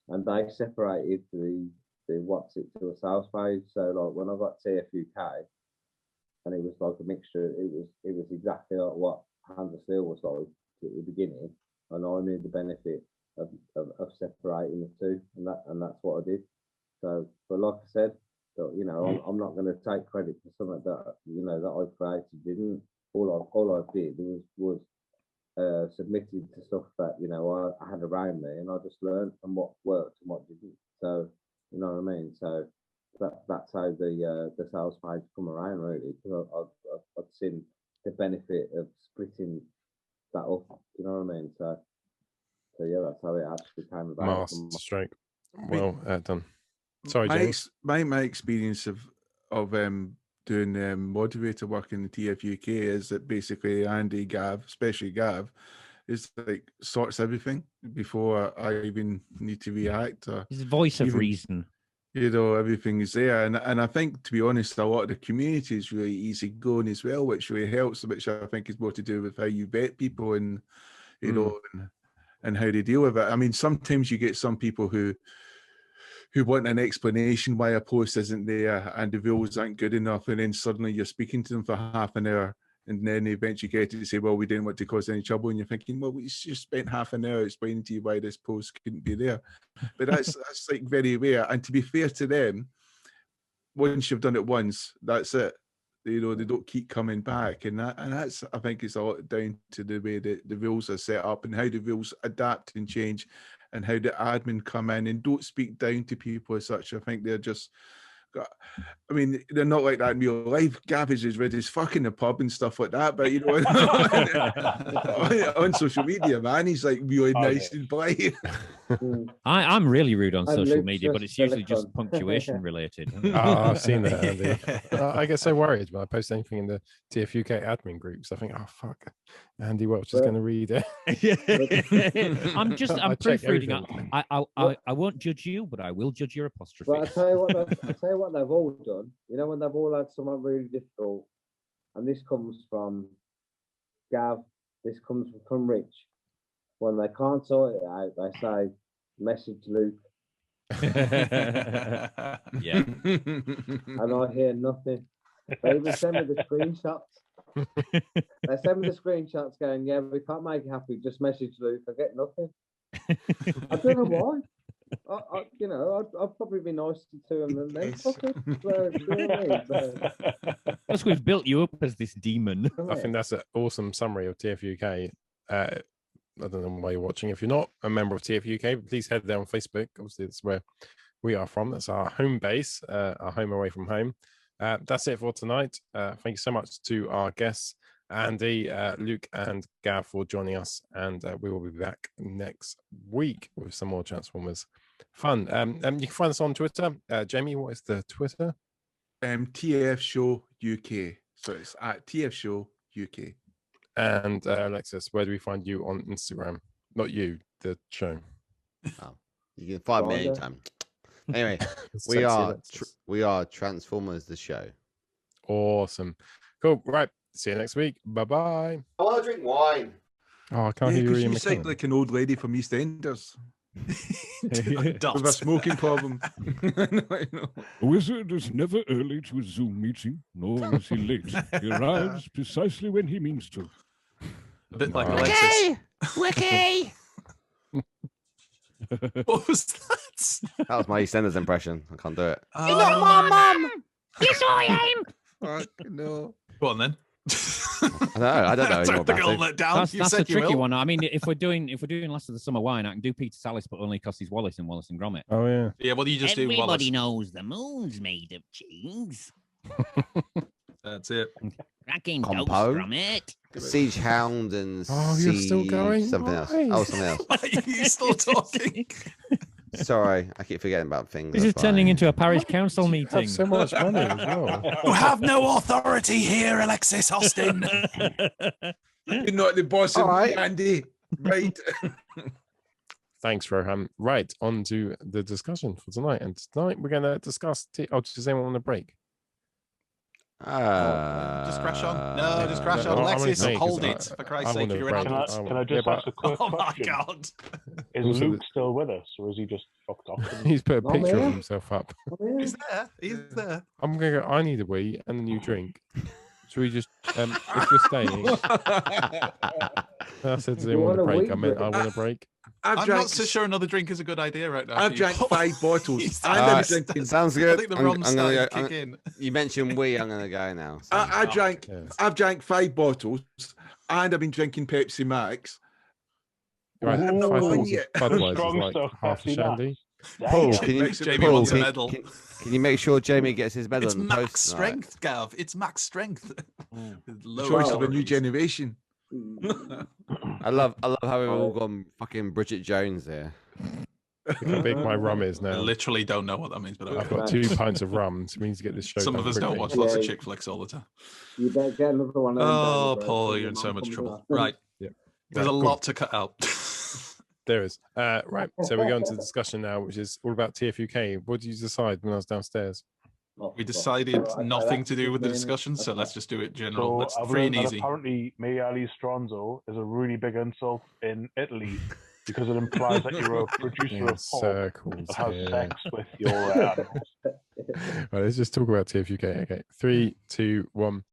and they separated the what's it to a sales page. So like when I got TFUK, and it was like a mixture, it was exactly like what Hands of Steel was like at the beginning, and I knew the benefit of separating the two, and that's what I did. So, but like I said, I'm not going to take credit for something that that I created. Didn't all I did was submitted to stuff that I had around me, and I just learned from what worked and what didn't. So you know what I mean. So that's how the sales page come around, really, because I've seen the benefit of splitting that up. You know what I mean? So yeah, that's how it actually came about. Master stroke. Well done. Sorry, James. My experience of doing moderator work in the TFUK is that basically Andy, Gav, especially Gav, is like sorts everything before I even need to react. Or his voice of reason. Everything is there, and I think, to be honest, a lot of the community is really easygoing as well, which really helps. Which I think is more to do with how you vet people and and how they deal with it. I mean, sometimes you get some people who want an explanation why a post isn't there and the rules aren't good enough, and then suddenly you're speaking to them for half an hour, and then they eventually get to say, well, we didn't want to cause any trouble, and you're thinking, well, we just spent half an hour explaining to you why this post couldn't be there. But that's like very rare, and to be fair to them, once you've done it once, that's it. They don't keep coming back, and that's, I think, it's a lot down to the way the rules are set up and how the rules adapt and change, and how the admin come in and don't speak down to people as such. I think they're just, I mean, they're not like that in real life. Gav is as red as fuck in the pub and stuff like that, but on social media, man, he's like really nice and polite. I'm really rude on social media, but it's usually just punctuation related. I've seen that, Andy. I get so worried when I post anything in the TFUK admin groups. I think, oh fuck, Andy Welch is going to read it. I'm proofreading. I won't judge you, but I will judge your apostrophe. But I tell you what they've all done. When they've all had someone really difficult, and this comes from Gav, this comes from Rich. When they can't sort it out, they say, message Luke. Yeah. And I hear nothing. They even send me the screenshots. They send me the screenshots going, yeah, we can't make you happy, just message Luke. I get nothing. I don't know why. I'd probably be nicer to him than them. Because we've built you up as this demon. I think that's an awesome summary of TFUK. I don't know why you're watching. If you're not a member of TFUK, please head there on Facebook. Obviously, that's where we are from. That's our home base, our home away from home. That's it for tonight. Thank you so much to our guests, Andy, Luke, and Gav, for joining us. And we will be back next week with some more Transformers fun. You can find us on Twitter. Jamie, what is the Twitter? TF Show UK. So it's at TF Show UK. And Alexis, where do we find you on Instagram? Not you, the show. Oh, you can find me anytime. Anyway, we are Transformers the show. Awesome. Cool. Right. See you next week. Bye-bye. I want to drink wine. Oh, I can't hear you. You sound like an old lady from EastEnders. With a smoking problem. A wizard is never early to a Zoom meeting, nor is he late. He arrives precisely when he means to. A bit like Alexis. Wiki! What was that? That was my EastEnders impression. I can't do it. You're not my mum! Yes, I am! Fuck, no. Go on then. I don't know anymore about it. That's a tricky one. I mean, if we're doing Last of the Summer Wine, I can do Peter Sallis, but only because he's Wallace and Gromit. Oh yeah. Yeah. What do you just do, Wallace? Everybody knows the moon's made of cheese. That's it. Cracking toast from it. Siege Hound and you're still going? Something else. Oh, something else. Are you still talking? Sorry, I keep forgetting about things. This is that's turning fine. into a parish council Have meeting. so much money as well. You have no authority here, Alexis Austin. You're not the boss of All right. Andy. Right. Thanks, Rohan. Right, on to the discussion for tonight. And tonight we're going to discuss... does anyone want a break? Just crash on. No, just crash no, on. I Alexis, wanna- hold I- it. For Christ's I sake, wanna you're in break. adults. Can I just ask a quick Oh my question? God. Is Also Luke still with us, or is he just fucked off? He's put a Oh, picture yeah. of himself up. He's there. He's there. I'm going to go, I need a wee and a new drink. Should we just, if you're staying... I said, do you want a break? I meant, I want a break. I'm not so sure another drink is a good idea right now. I've drank 5 bottles. He's- And I'm drinking. Sounds I good. think the I'm rum gonna started go- to kick in. You mentioned we. I'm gonna go now. So. I've drank 5 bottles, and I've been drinking Pepsi Max. Right, I'm not 5 on bottles yet. of Budweiser Strong is like stuff, half a Pepsi shandy. Paul, can you, Jamie Paul, wants a can, medal. can you make sure Jamie gets his medal? It's in the max post tonight? strength, Gav. It's max strength. Low Choice of a new calories. generation. I love how we've all gone fucking Bridget Jones there. Look how big my rum is I now. literally don't know what that means, but I've okay. got 2 pints of rum, so we need to get this show Some done of us don't quickly. watch lots of Yeah. chick flicks all the time. You better get another one. of them down Oh, the road Paul, before you're your in so mum much comes trouble. along. Right. Yep. There's Right, a cool. lot to cut out. There is. Right, so we're going to discussion now, which is all about TFUK. What did you decide when I was downstairs? Oh, We fuck. decided Alright, nothing that's to do with the good, discussion, so okay. let's just do it general. So That's I've free learned and that easy. apparently maiali stronzo is a really big insult in Italy because it implies that you're a producer In of pork circles. that has Yeah. sex with your animals. Right, let's just talk about TFUK. Okay, 3, 2, 1.